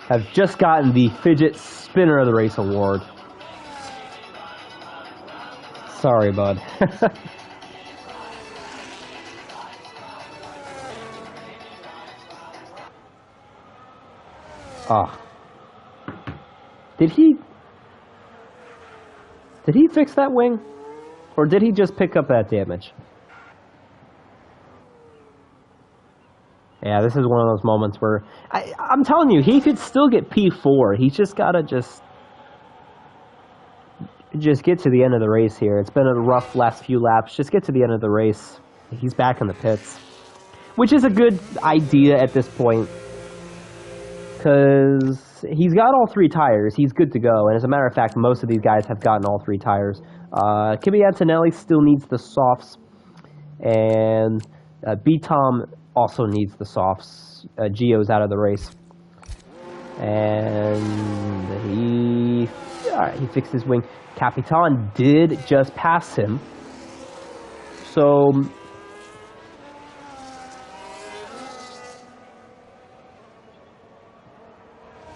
have just gotten the Fidget Spinner of the Race award. Sorry, bud. Oh. Did he fix that wing? Or did he just pick up that damage? Yeah, this is one of those moments where I'm telling you, he could still get P4. He's just gotta just get to the end of the race here. It's been a rough last few laps. Just get to the end of the race. He's back in the pits, which is a good idea at this point because he's got all 3 tires. He's good to go. And as a matter of fact, most of these guys have gotten all 3 tires. Kimi Antonelli still needs the softs, and B-Tom also needs the softs. Gio's out of the race. And he fixed his wing. Capitan did just pass him. So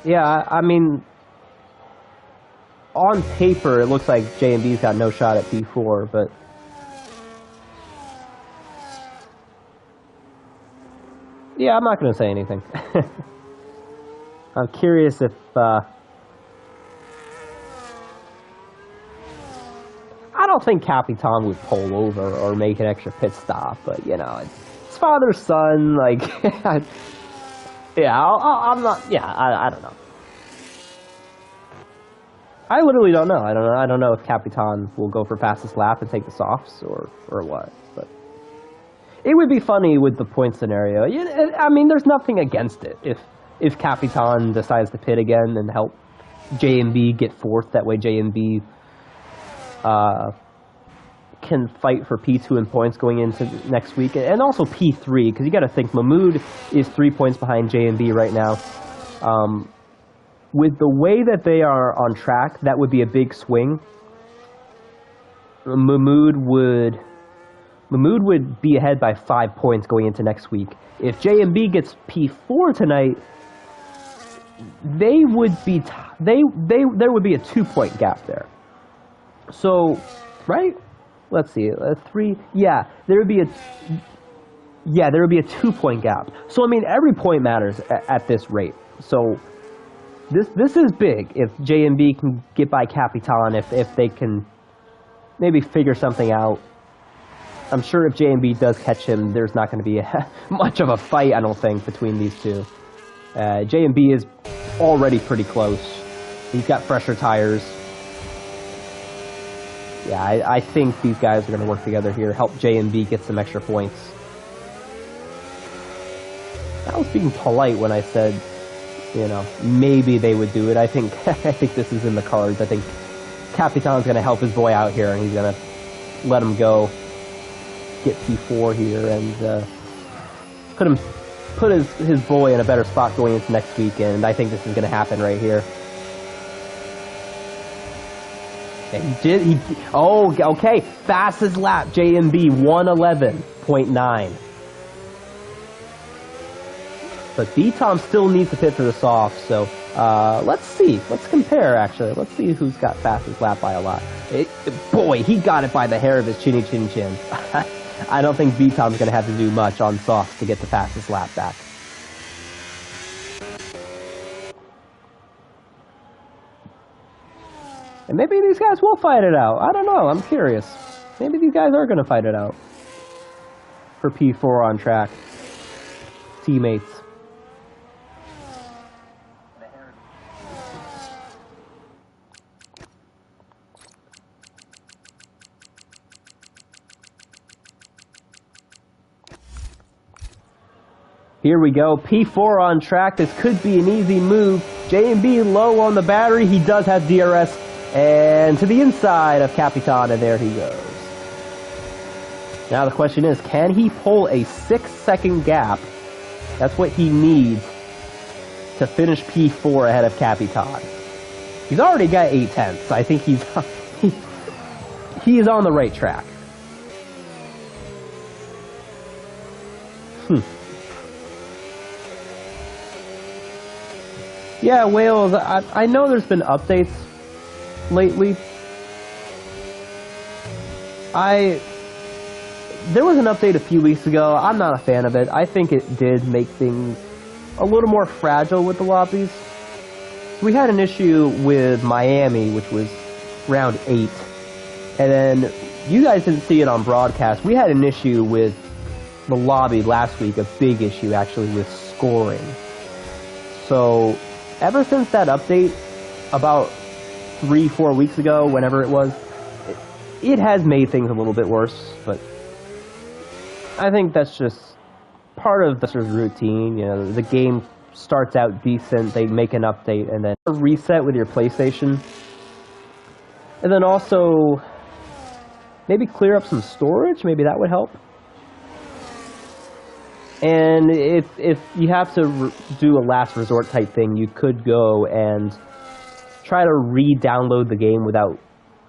yeah, I mean, on paper it looks like JMB's got no shot at P4, but yeah, I'm not going to say anything. I'm curious if I don't think Capitan would pull over or make an extra pit stop, but you know, it's father son. Like, yeah, I'm not. Yeah, I don't know. I literally don't know. I don't know if Capitan will go for fastest lap and take the softs or what. But it would be funny with the point scenario. I mean, there's nothing against it if Capitan decides to pit again and help JMB get 4th. That way JMB can fight for P2 in points going into next week, and also P3, because you got to think Mahmoud is 3 points behind JMB right now. With the way that they are on track, that would be a big swing. Mahmoud would be ahead by 5 points going into next week. If JMB gets P4 tonight, there would be a 2-point gap there. So, right? Let's see, 3. Yeah, there would be a 2-point gap. So I mean, every point matters at this rate. So this is big. If JMB can get by Capitan, if they can maybe figure something out. I'm sure if JMB does catch him, there's not going to be much of a fight, I don't think, between these two. JMB is already pretty close. He's got fresher tires. Yeah, I think these guys are going to work together here, help JMB get some extra points. I was being polite when I said, you know, maybe they would do it. I think this is in the cards. I think Capitan's going to help his boy out here, and he's going to let him go, get P4 here, and put his boy in a better spot going into next weekend. I think this is going to happen right here. And oh, okay. Fastest lap, JMB, 111.9. But B-Tom still needs to pit for the soft, so let's see. Let's compare, actually. Let's see who's got fastest lap by a lot. Boy, he got it by the hair of his chinny chin chin. I don't think B-Tom's going to have to do much on soft to get the fastest lap back. And maybe these guys will fight it out. I don't know. I'm curious. Maybe these guys are going to fight it out for P4 on track. Teammates. Here we go. P4 on track. This could be an easy move. J&B low on the battery. He does have DRS. And to the inside of Capitan, and there he goes. Now the question is, can he pull a 6-second gap? That's what he needs to finish P4 ahead of Capitan. He's already got 8 tenths. I think he is on the right track. Yeah, Wales, I know there's been updates lately. There was an update a few weeks ago. I'm not a fan of it. I think it did make things a little more fragile with the lobbies. We had an issue with Miami, which was round 8. And then, you guys didn't see it on broadcast. We had an issue with the lobby last week, a big issue actually with scoring. So, ever since that update, about 3-4 weeks ago, whenever it was, it has made things a little bit worse, but I think that's just part of the routine. You know, the game starts out decent, they make an update, and then a reset with your PlayStation. And then also, maybe clear up some storage, maybe that would help. And if you have to do a last resort type thing, you could go and try to re-download the game without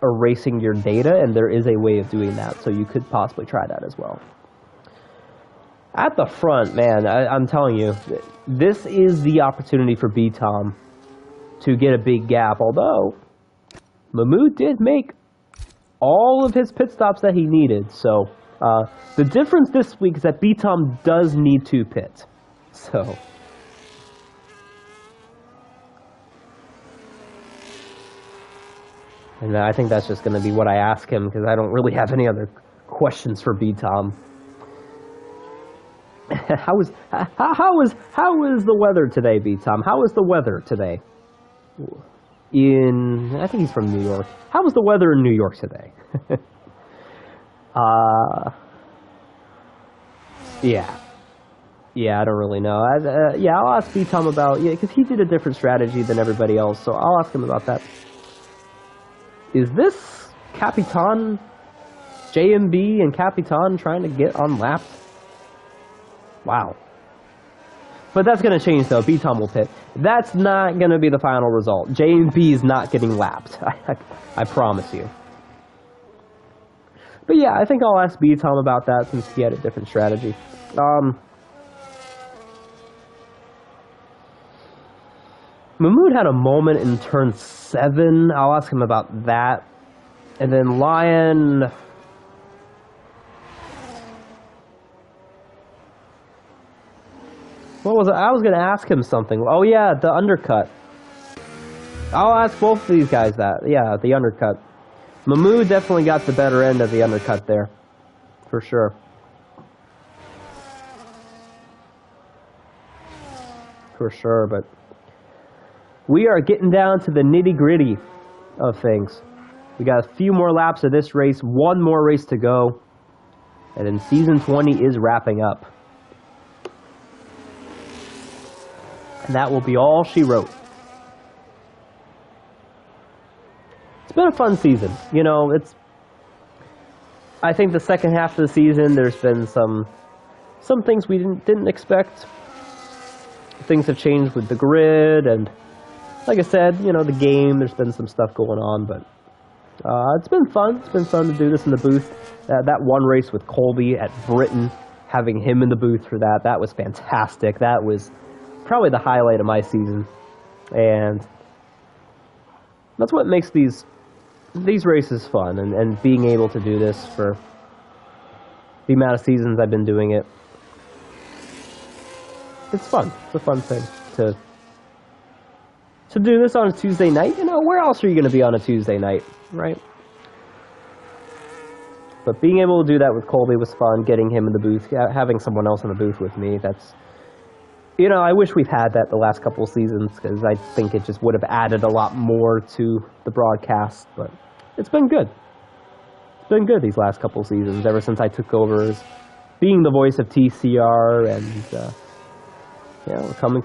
erasing your data, and there is a way of doing that, so you could possibly try that as well. At the front, man, I'm telling you, this is the opportunity for B-Tom to get a big gap, although Mahmoud did make all of his pit stops that he needed, so the difference this week is that B-Tom does need to pit, so... And I think that's just going to be what I ask him, because I don't really have any other questions for B-Tom. How is the weather today, B-Tom? How is the weather today? I think he's from New York. How was the weather in New York today? Yeah, I don't really know. I'll ask B-Tom about, because he did a different strategy than everybody else, so I'll ask him about that. Is this Capitan, JMB and Capitan trying to get unlapped? Wow. But that's going to change, though. B-Tom will pit. That's not going to be the final result. JMB is not getting lapped. I promise you. But yeah, I think I'll ask B-Tom about that since he had a different strategy. Mahmoud had a moment in turn 7. I'll ask him about that. And then Lion... What was it? I was going to ask him something. Oh yeah, the undercut. I'll ask both of these guys that. Yeah, the undercut. Mahmoud definitely got the better end of the undercut there. For sure. For sure, but... we are getting down to the nitty-gritty of things. We got a few more laps of this race, one more race to go, and then Season 20 is wrapping up. And that will be all she wrote. It's been a fun season. You know, I think the second half of the season, there's been some things we didn't expect. Things have changed with the grid, and like I said, you know, the game, there's been some stuff going on, but it's been fun. It's been fun to do this in the booth. That one race with Colby at Britain, having him in the booth for that was fantastic. That was probably the highlight of my season. And that's what makes these races fun, and being able to do this for the amount of seasons I've been doing it. It's fun. It's a fun thing to do this on a Tuesday night. You know, where else are you going to be on a Tuesday night, right? But being able to do that with Colby was fun, getting him in the booth, having someone else in the booth with me, that's... You know, I wish we've had that the last couple of seasons, because I think it just would have added a lot more to the broadcast, but it's been good. It's been good these last couple of seasons, ever since I took over as being the voice of TCR, and Yeah, we're coming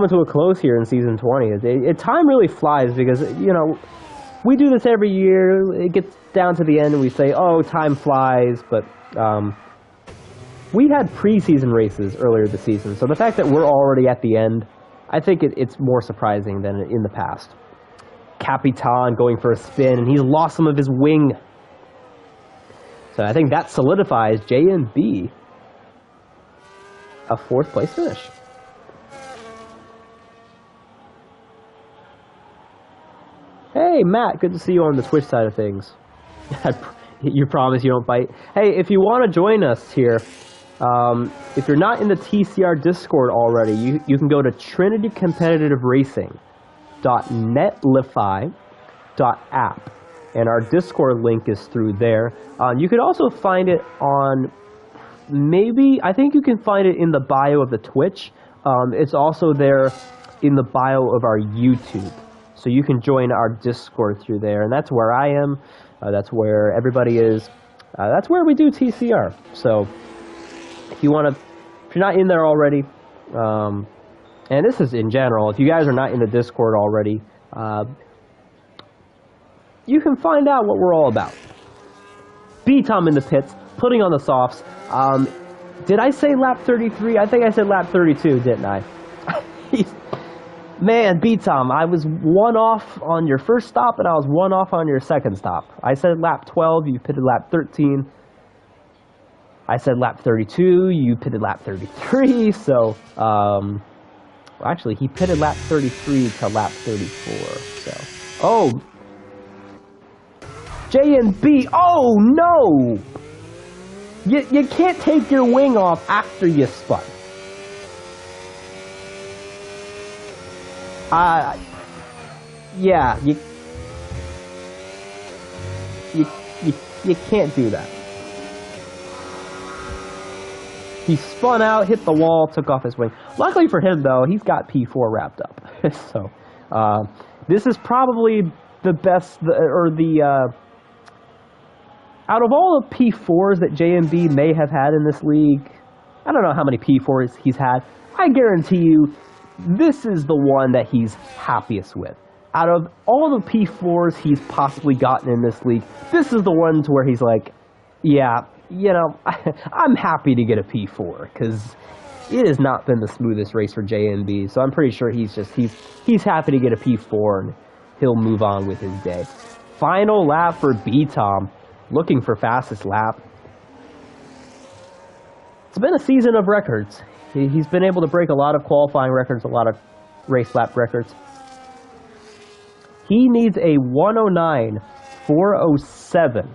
to a close here in season 20. Time really flies because, you know, we do this every year. It gets down to the end and we say, oh, time flies. But we had preseason races earlier this season. So the fact that we're already at the end, I think it's more surprising than in the past. Capitan going for a spin, and he's lost some of his wing. So I think that solidifies J&B a 4th place finish. Hey, Matt, good to see you on the Twitch side of things. You promise you don't bite. Hey, if you want to join us here, if you're not in the TCR Discord already, you can go to Trinity Competitive Racing. .netlify.app, and our Discord link is through there. You could also find it on, I think you can find it in the bio of the Twitch. It's also there in the bio of our YouTube. So you can join our Discord through there, and that's where I am. That's where everybody is. That's where we do TCR. So if you're not in there already, and this is in general, if you guys are not in the Discord already, you can find out what we're all about. B-Tom in the pits, putting on the softs. Did I say lap 33? I think I said lap 32, didn't I? Man, B-Tom, I was 1 off on your first stop, and I was 1 off on your second stop. I said lap 12, you pitted lap 13. I said lap 32, you pitted lap 33, so, actually, he pitted lap 33 to lap 34, so. Oh! J&B, oh no! You can't take your wing off after you spun. Yeah, you can't do that. He spun out, hit the wall, took off his wing. Luckily for him, though, he's got P4 wrapped up. So, this is probably the best, out of all the P4s that J&B may have had in this league, I don't know how many P4s he's had. I guarantee you, this is the one that he's happiest with. Out of all the P4s he's possibly gotten in this league, this is the one to where he's like, yeah, you know, I'm happy to get a P4 because it has not been the smoothest race for J&B. So I'm pretty sure he's happy to get a P4 and he'll move on with his day. Final lap for B-Tom, looking for fastest lap. It's been a season of records. He's been able to break a lot of qualifying records, a lot of race lap records. He needs a 109.407.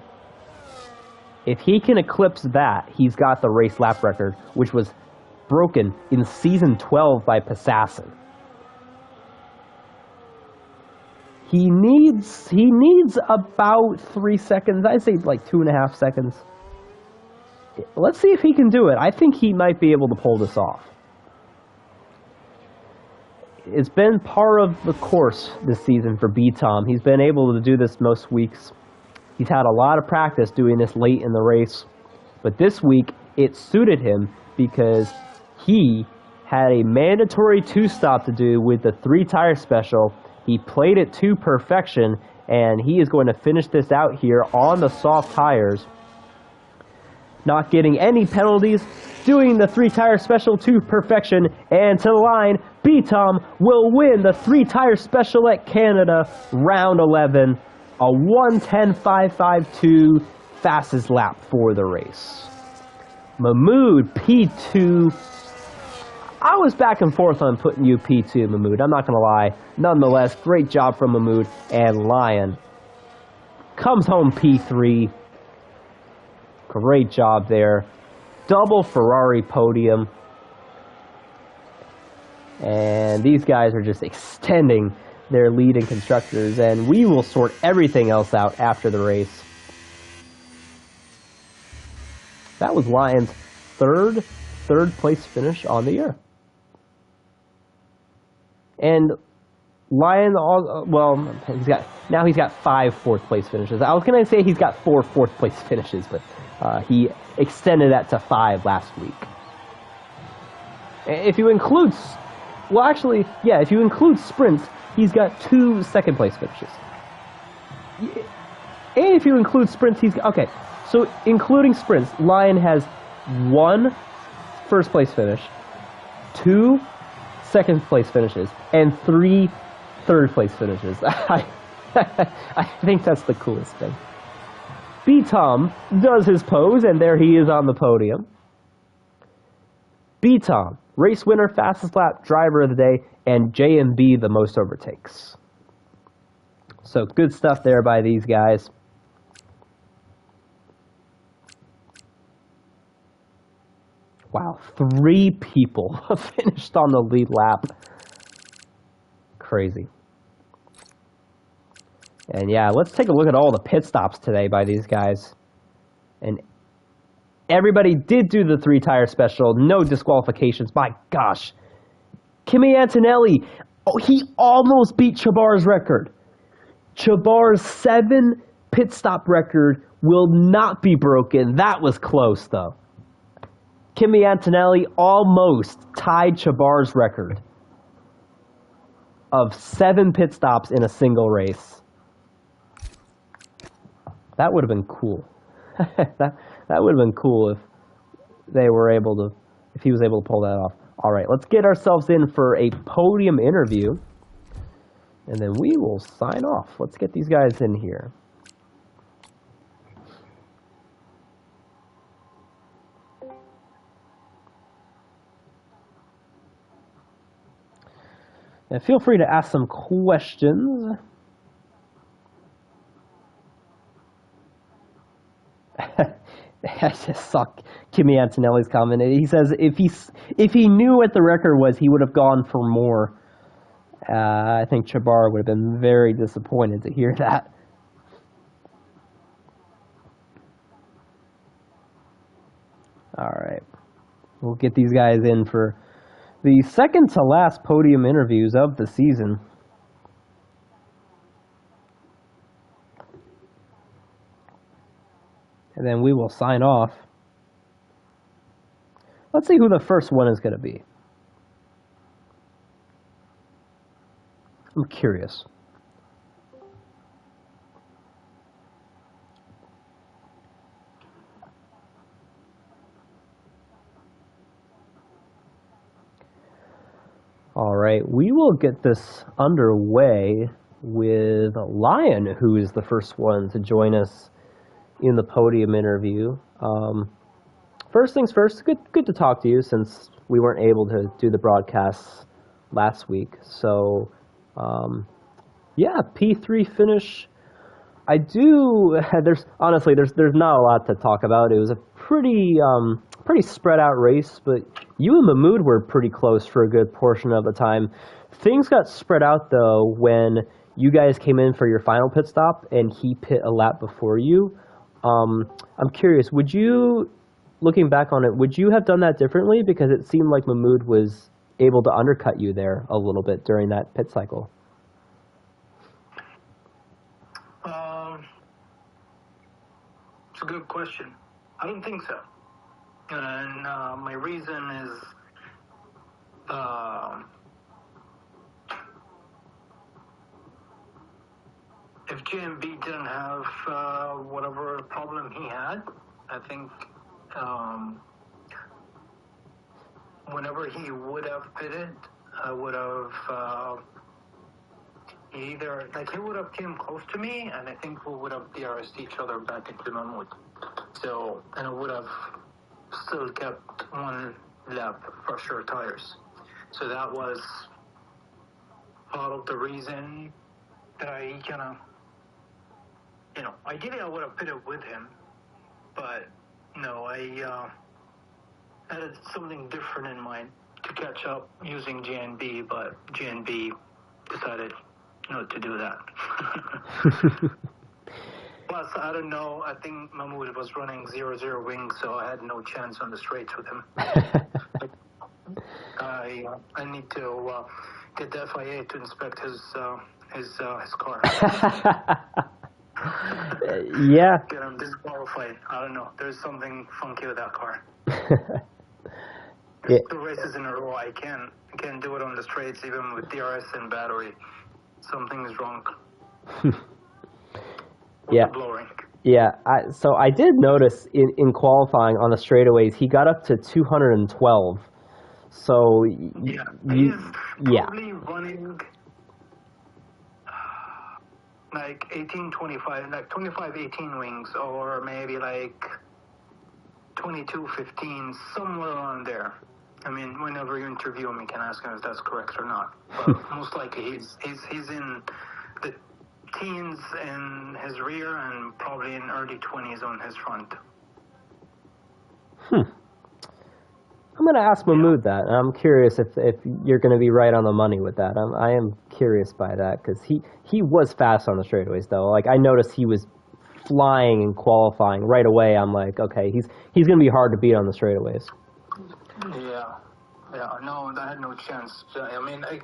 If he can eclipse that, he's got the race lap record, which was broken in season 12 by Passassin. He needs about 3 seconds. I'd say like 2.5 seconds. Let's see if he can do it. I think he might be able to pull this off. It's been part of the course this season for B-Tom. He's been able to do this most weeks. He's had a lot of practice doing this late in the race. But this week, it suited him because he had a mandatory 2-stop to do with the 3-tire special. He played it to perfection, and he is going to finish this out here on the soft tires. Not getting any penalties, doing the 3-tire special to perfection, and to the line, B-Tom will win the 3-tire special at Canada, round 11, a 1:10.552 fastest lap for the race. Mahmoud, P2. I was back and forth on putting you P2, Mahmoud, I'm not going to lie. Nonetheless, great job from Mahmoud, and Lion comes home P3. Great job there. Double Ferrari podium. And these guys are just extending their lead in constructors, and we will sort everything else out after the race. That was Lion's third place finish on the year. And Lion, well, he's got 5 4th place finishes. I was going to say he's got 4 4th place finishes, but he extended that to 5 last week. If you include, well, actually, yeah, if you include sprints, he's got 2 second-place finishes. And if you include sprints, okay. So including sprints, Lion has 1 first-place finish, 2 second-place finishes, and 3 third-place finishes. I think that's the coolest thing. B-Tom does his pose, and there he is on the podium. B-Tom, race winner, fastest lap, driver of the day, and JMB the most overtakes. So good stuff there by these guys. Wow, 3 people finished on the lead lap. Crazy. And yeah, let's take a look at all the pit stops today by these guys. And everybody did do the 3-tire special, no disqualifications. My gosh. Kimi Antonelli, he almost beat Chabar's record. Chabar's 7 pit stop record will not be broken. That was close, though. Kimi Antonelli almost tied Chabar's record of 7 pit stops in a single race. That would have been cool. that would have been cool if he was able to pull that off. All right, let's get ourselves in for a podium interview, and then we will sign off. Let's get these guys in here. And feel free to ask some questions. I just saw Kimi Antonelli's comment. He says if he knew what the record was, he would have gone for more. I think Chabar would have been very disappointed to hear that. All right. We'll get these guys in for the second to last podium interviews of the season. And then we will sign off. Let's see who the first one is going to be. I'm curious. All right, we will get this underway with Lion, who is the first one to join us in the podium interview. First things first, good to talk to you since we weren't able to do the broadcasts last week. So, yeah, P3 finish. There's not a lot to talk about. It was a pretty spread out race, but you and Mahmoud were pretty close for a good portion of the time. Things got spread out though when you guys came in for your final pit stop and he pit a lap before you. I'm curious, looking back on it, would you have done that differently? Because it seemed like Mahmoud was able to undercut you there a little bit during that pit cycle. It's a good question. I don't think so. And my reason is if JMB didn't have whatever problem he had, I think whenever he would have pitted, I would have he would have came close to me, and I think we would have DRS'd each other back into Mahmoud. So, and I would have still kept 1 lap for sure tires. So that was part of the reason that I kind of, ideally I would have pitted with him, but no, I had something different in mind to catch up using JNB, but JNB decided not to do that. Plus, I don't know, I think Mahmoud was running 0-0 wings, so I had no chance on the straights with him. I need to get the FIA to inspect his car. Yeah. Get him disqualified. I don't know. There's something funky with that car. Yeah. 2 races in a row. I can't do it on the straights, even with DRS and battery. Something's wrong. Yeah. Blowing. Yeah, so I did notice in qualifying on the straightaways, he got up to 212. So, Yeah, he's probably running like 18-25, like 25-18 wings, or maybe like 22-15, somewhere around there. I mean, whenever you interview him, you can ask him if that's correct or not. But most likely he's in the teens in his rear and probably in early 20s on his front. I'm going to ask Mahmoud that. I'm curious if you're going to be right on the money with that. I am curious by that because he was fast on the straightaways, though. Like, I noticed he was flying and qualifying right away. I'm like, okay, he's going to be hard to beat on the straightaways. Yeah, no, I had no chance. I mean, it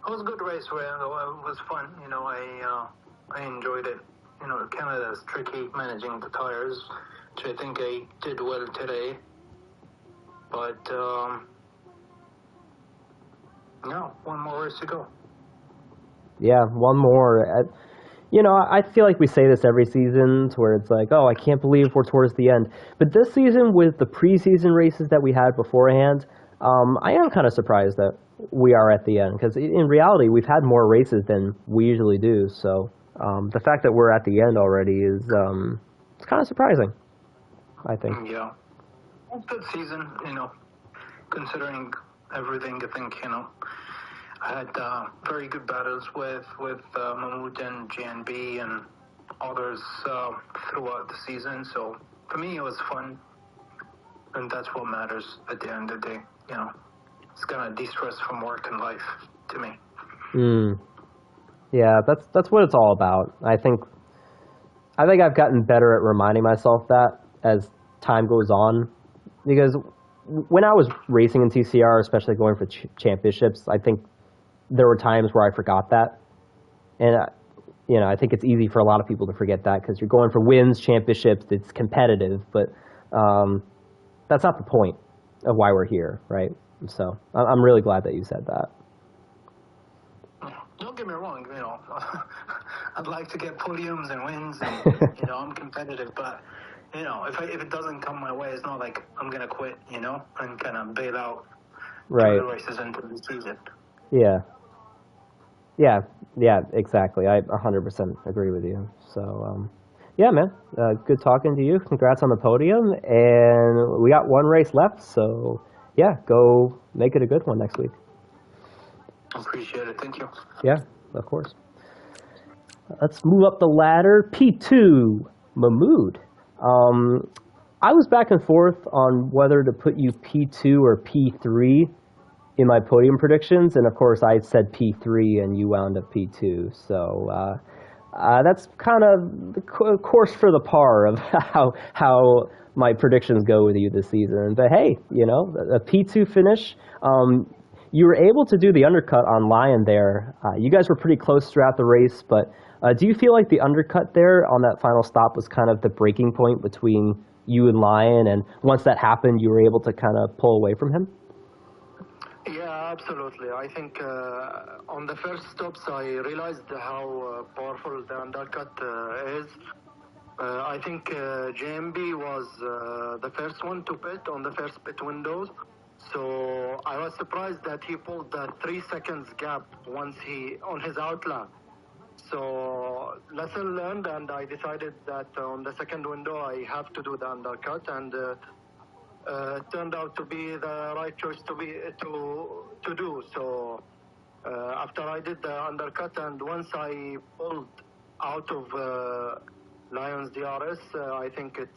was a good race. It was fun. You know, I enjoyed it. You know, Canada's tricky managing the tires, which I think I did well today. But, one more race to go. Yeah, one more. You know, I feel like we say this every season to where it's like, oh, I can't believe we're towards the end. But this season, with the preseason races that we had beforehand, I am kind of surprised that we are at the end. Because in reality, we've had more races than we usually do. So the fact that we're at the end already is it's kind of surprising, I think. Yeah. Good season, you know, considering everything. I think, you know, I had very good battles with Mahmoud and JNB and others throughout the season. So for me, it was fun, and that's what matters at the end of the day. You know, it's gonna de-stress from work and life to me. Yeah, that's what it's all about. I think I've gotten better at reminding myself that as time goes on. Because when I was racing in TCR, especially going for championships, I think there were times where I forgot that. And, you know, I think it's easy for a lot of people to forget that because you're going for wins, championships, it's competitive. But that's not the point of why we're here, right? So I'm really glad that you said that. Don't get me wrong, you know, I'd like to get podiums and wins, and, you know, I'm competitive, but... You know, if it doesn't come my way, it's not like I'm going to quit, you know, and kind of bail out 2 races into the season. Yeah, exactly. I 100% agree with you. So, yeah, man, good talking to you. Congrats on the podium. And we got one race left, so, yeah, go make it a good one next week. Appreciate it. Thank you. Yeah, of course. Let's move up the ladder. P2, Mahmoud. I was back and forth on whether to put you P2 or P3 in my podium predictions, and of course I said P3 and you wound up P2. So that's kind of the course for the par of how my predictions go with you this season. But hey, you know, a P2 finish. You were able to do the undercut on Lion there. You guys were pretty close throughout the race, but do you feel like the undercut there on that final stop was kind of the breaking point between you and Lion, and once that happened, you were able to kind of pull away from him? Yeah, absolutely. I think on the first stops, I realized how powerful the undercut is. I think JMB was the first one to pit on the first pit windows. So I was surprised that he pulled that 3 seconds gap once on his outlap. So lesson learned, and I decided that on the second window I have to do the undercut, and it turned out to be the right choice to do. So after I did the undercut, and once I pulled out of Lion's DRS, I think it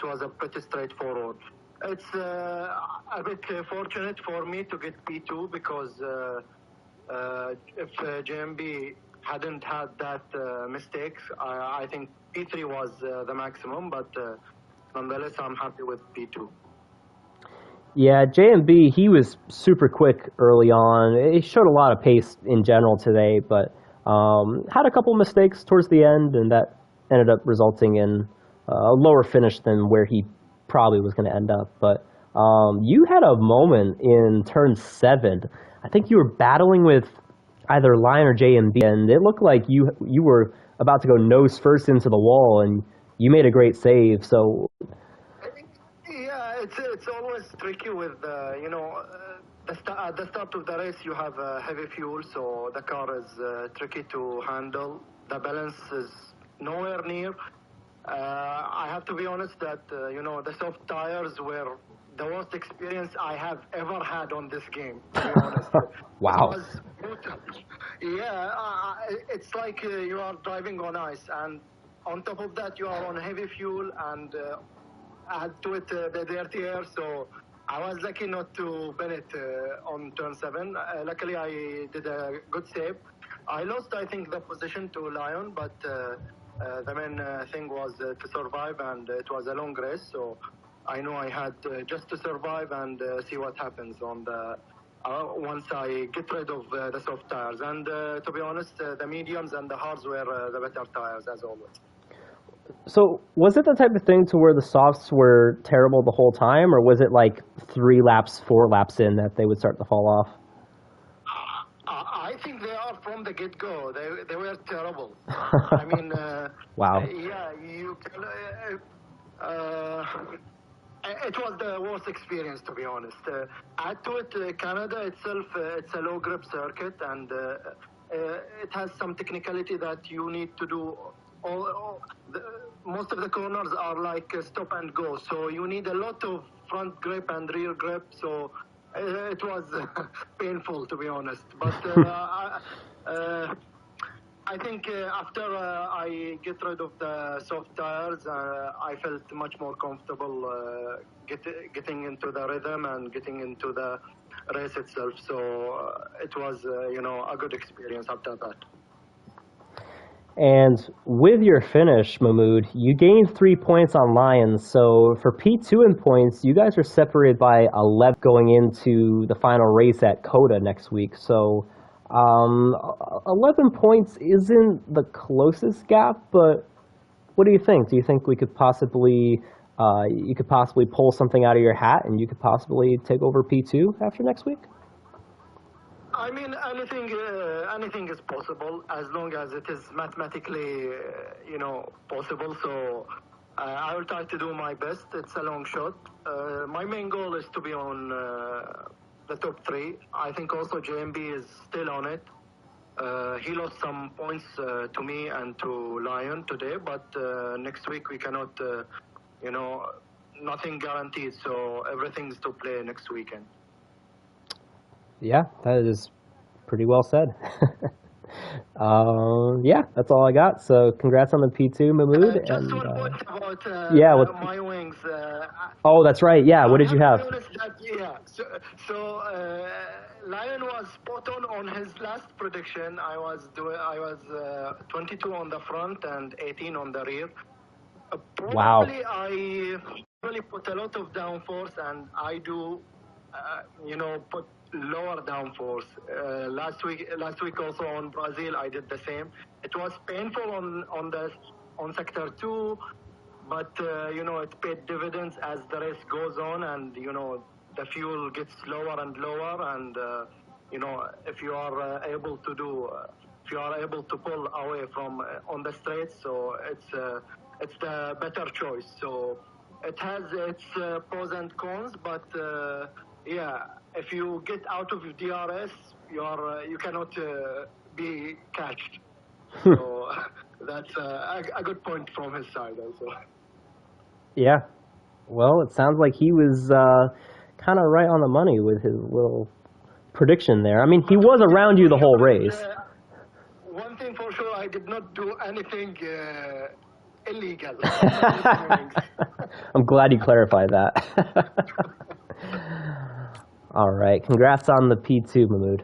was a pretty straightforward. It's a bit fortunate for me to get P2 because if JMB hadn't had that mistakes, I think P3 was the maximum, but nonetheless, I'm happy with P2. Yeah, JMB, he was super quick early on. He showed a lot of pace in general today, but had a couple mistakes towards the end, and that ended up resulting in a lower finish than where he probably was going to end up. But You had a moment in turn 7. I think you were battling with either Lion or JMB, and it looked like you were about to go nose first into the wall, and you made a great save. So Yeah, it's always tricky with at the start of the race you have heavy fuel, so the car is tricky to handle. The balance is nowhere near. I have to be honest that the soft tires were the worst experience I have ever had on this game. To be honest, Wow. It was brutal. Yeah, it's like you are driving on ice, and on top of that you are on heavy fuel and. Add to it the dirty air, so I was lucky not to bin it on turn 7. Luckily, I did a good save. I lost, I think, the position to Lion, but the main thing was to survive, and it was a long race, so I know I had just to survive and see what happens on the once I get rid of the soft tires. And to be honest, the mediums and the hards were the better tires, as always. So was it the type of thing to where the softs were terrible the whole time, or was it like 3 laps, 4 laps in that they would start to fall off? I think they are from the get-go. They were terrible. I mean, wow. Yeah, you can. It was the worst experience, to be honest. Add to it, Canada itself, it's a low grip circuit, and it has some technicality that you need to do. Most of the corners are like stop and go, so you need a lot of front grip and rear grip. So it was painful, to be honest. But I think after I get rid of the soft tires, I felt much more comfortable getting into the rhythm and getting into the race itself. So it was, a good experience after that. And with your finish, Mahmoud, you gained 3 points on Lions. So for P2 in points, you guys are separated by 11 going into the final race at Coda next week. So 11 points isn't the closest gap, but what do you think? Do you think we could possibly, you could possibly pull something out of your hat and you could possibly take over P2 after next week? I mean, anything is possible as long as it is mathematically, possible. So I will try to do my best. It's a long shot. My main goal is to be on the top 3. I think also JMB is still on it. He lost some points to me and to Lion today, but next week we cannot, nothing guaranteed. So everything's to play next weekend. Yeah, that is pretty well said. Yeah, that's all I got. So congrats on the P2, Mahmoud. Just one point about my wings. Oh, that's right. Yeah, what did you have? So Lion was spot on his last prediction. I was 22 on the front and 18 on the rear. Probably I really put a lot of downforce, and I do, put lower downforce. Last week also on Brazil, I did the same. It was painful on sector 2, but it paid dividends as the race goes on, and the fuel gets lower and lower, and if you are able to pull away from on the straight, so it's the better choice. So it has its pros and cons, but if you get out of DRS, you cannot be catched. So that's a good point from his side also. Yeah. Well, it sounds like he was kind of right on the money with his little prediction there. I mean, he was around you the whole race. One thing for sure, I did not do anything illegal. I'm glad you clarified that. All right. Congrats on the P2, Mahmoud.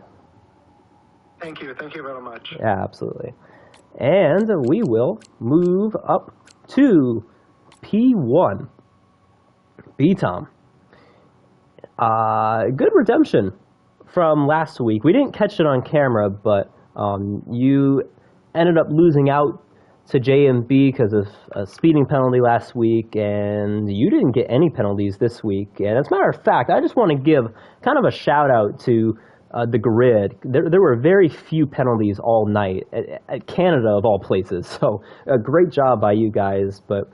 Thank you. Thank you very much. Yeah, absolutely. And we will move up to P1. B-Tom. Good redemption from last week. We didn't catch it on camera, but you ended up losing out to JMB because of a speeding penalty last week, and you didn't get any penalties this week. And as a matter of fact, I just want to give kind of a shout out to the grid. There were very few penalties all night at Canada of all places. So a great job by you guys. But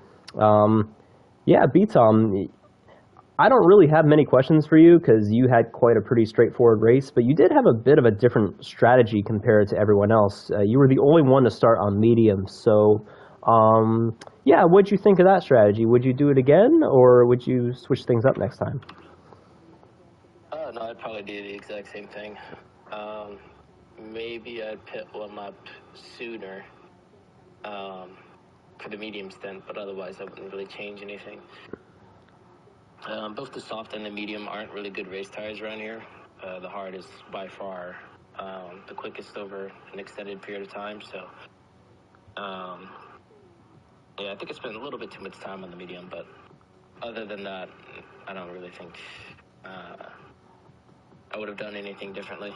yeah, B-Tom, I don't really have many questions for you because you had quite a pretty straightforward race, but you did have a bit of a different strategy compared to everyone else. You were the only one to start on medium. So yeah, what'd you think of that strategy? Would you do it again, or would you switch things up next time? No, I'd probably do the exact same thing. Maybe I'd pit one lap sooner for the medium stint, but otherwise I wouldn't really change anything. Both the soft and the medium aren't really good race tires around here. The hard is by far the quickest over an extended period of time. So, yeah, I think I spent a little bit too much time on the medium, but other than that, I don't really think I would have done anything differently.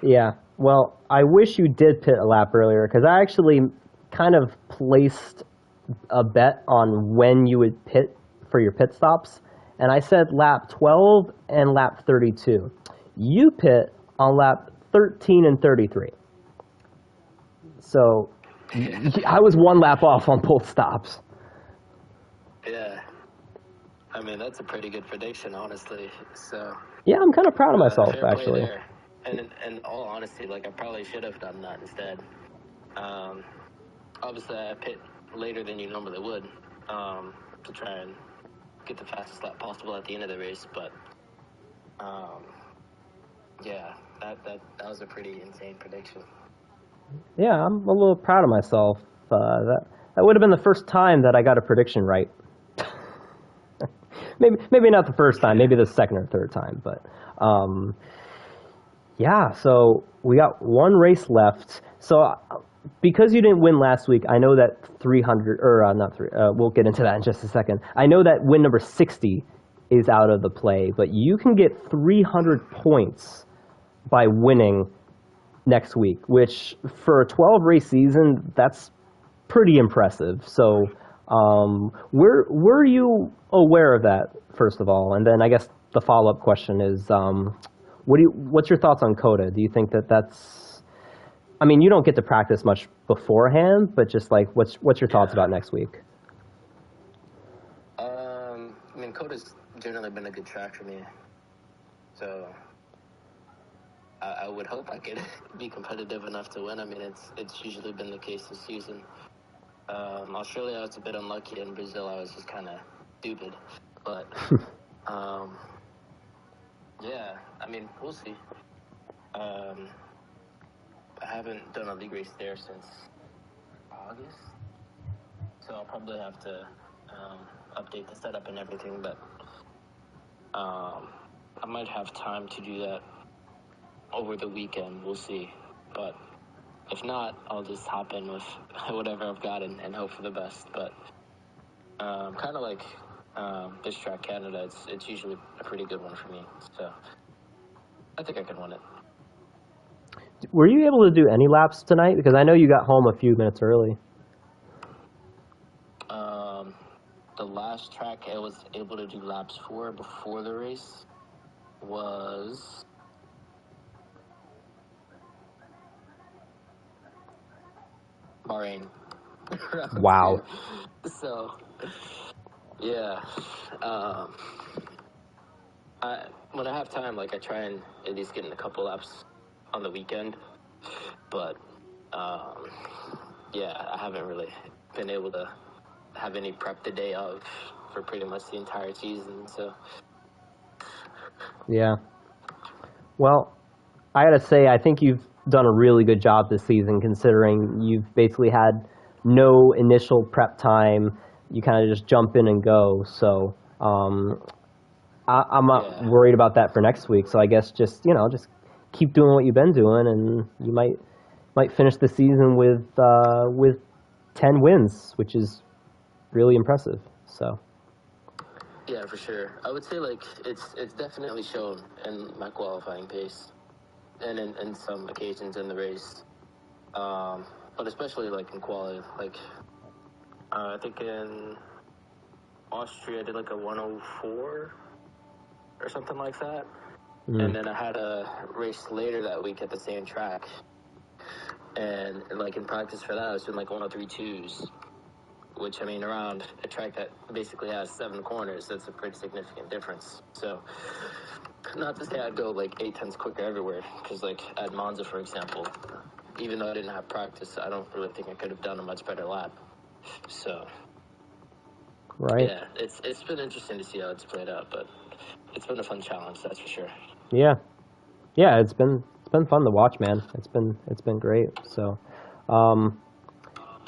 Yeah, well, I wish you did pit a lap earlier because I actually kind of placed a bet on when you would pit for your pit stops, and I said lap 12 and lap 32. You pit on lap 13 and 33. So I was one lap off on both stops. Yeah. I mean, that's a pretty good prediction, honestly. So yeah, I'm kind of proud of myself, fair play actually. there. And in all honesty, like, I probably should have done that instead. Obviously, I pit later than you normally would to try and get the fastest lap possible at the end of the race. But yeah, that was a pretty insane prediction. Yeah, I'm a little proud of myself. That would have been the first time that I got a prediction right. maybe not the first time, maybe the second or third time, but yeah. So we got one race left. So because you didn't win last week, I know that 300 or not three. We'll get into that in just a second. I know that win number 60 is out of the play, but you can get 300 points by winning next week, which for a 12 race season, that's pretty impressive. So were you aware of that, first of all? And then I guess the follow-up question is, what's your thoughts on Coda? Do you think that that's, I mean, you don't get to practice much beforehand, but just like, what's your thoughts about next week? I mean, Coda's generally been a good track for me, so I would hope I could be competitive enough to win. I mean, it's usually been the case this season. Australia, I was a bit unlucky. In Brazil, I was just kind of stupid. But, yeah, I mean, we'll see. I haven't done a league race there since August, so I'll probably have to update the setup and everything, but I might have time to do that over the weekend. We'll see. But if not, I'll just hop in with whatever I've got and hope for the best. But kind of like this track, Canada, it's usually a pretty good one for me. So I think I can win it. Were you able to do any laps tonight? Because I know you got home a few minutes early. The last track I was able to do laps for before the race was Bahrain. Wow. So, yeah. When I have time, like, I try and at least get in a couple laps on the weekend. But, yeah, I haven't really been able to have any prep the day of for pretty much the entire season, so. Yeah. Well, I gotta say, I think you've done a really good job this season, considering you've basically had no initial prep time. You kind of just jump in and go. So I'm not worried about that for next week. So I guess just keep doing what you've been doing, and you might finish the season with 10 wins, which is really impressive. So. Yeah, for sure. I would say, like, it's definitely shown in my qualifying pace and in some occasions in the race. but especially like in quality. Like I think in Austria I did like a 104 or something like that. And then I had a race later that week at the same track. And like in practice for that, I was doing like 103.2s, which I mean, around a track that basically has 7 corners, that's a pretty significant difference. So, not to say I'd go like 8/10 quicker everywhere, because like at Monza, for example, even though I didn't have practice, I don't really think I could have done a much better lap. So, Right. yeah, it's been interesting to see how it's played out, but it's been a fun challenge, that's for sure. Yeah. Yeah, it's been fun to watch, man. It's been great. So,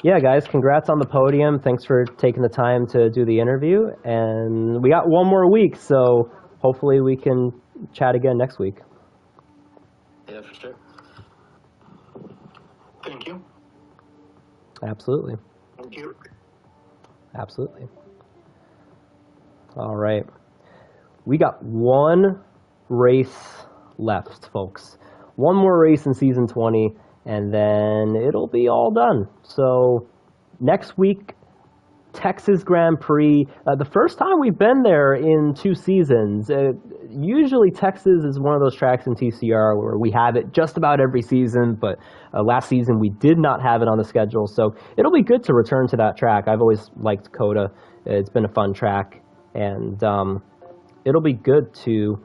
yeah, guys, congrats on the podium. Thanks for taking the time to do the interview. And we got one more week, so hopefully we can chat again next week. Yeah, for sure. Thank you. Absolutely. Thank you. Absolutely. All right. We got one race left, folks. One more race in season 20, and then it'll be all done. So next week, Texas Grand Prix. The first time we've been there in 2 seasons. Usually Texas is one of those tracks in TCR where we have it just about every season, but last season we did not have it on the schedule. So it'll be good to return to that track. I've always liked COTA. It's been a fun track, and it'll be good to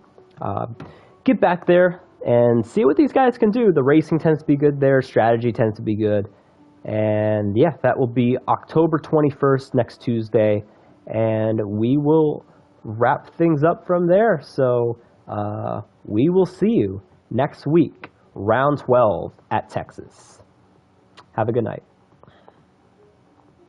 get back there and see what these guys can do. The racing tends to be good there. Strategy tends to be good. And yeah, that will be October 21st, next Tuesday. And we will wrap things up from there. So we will see you next week, round 12 at Texas. Have a good night.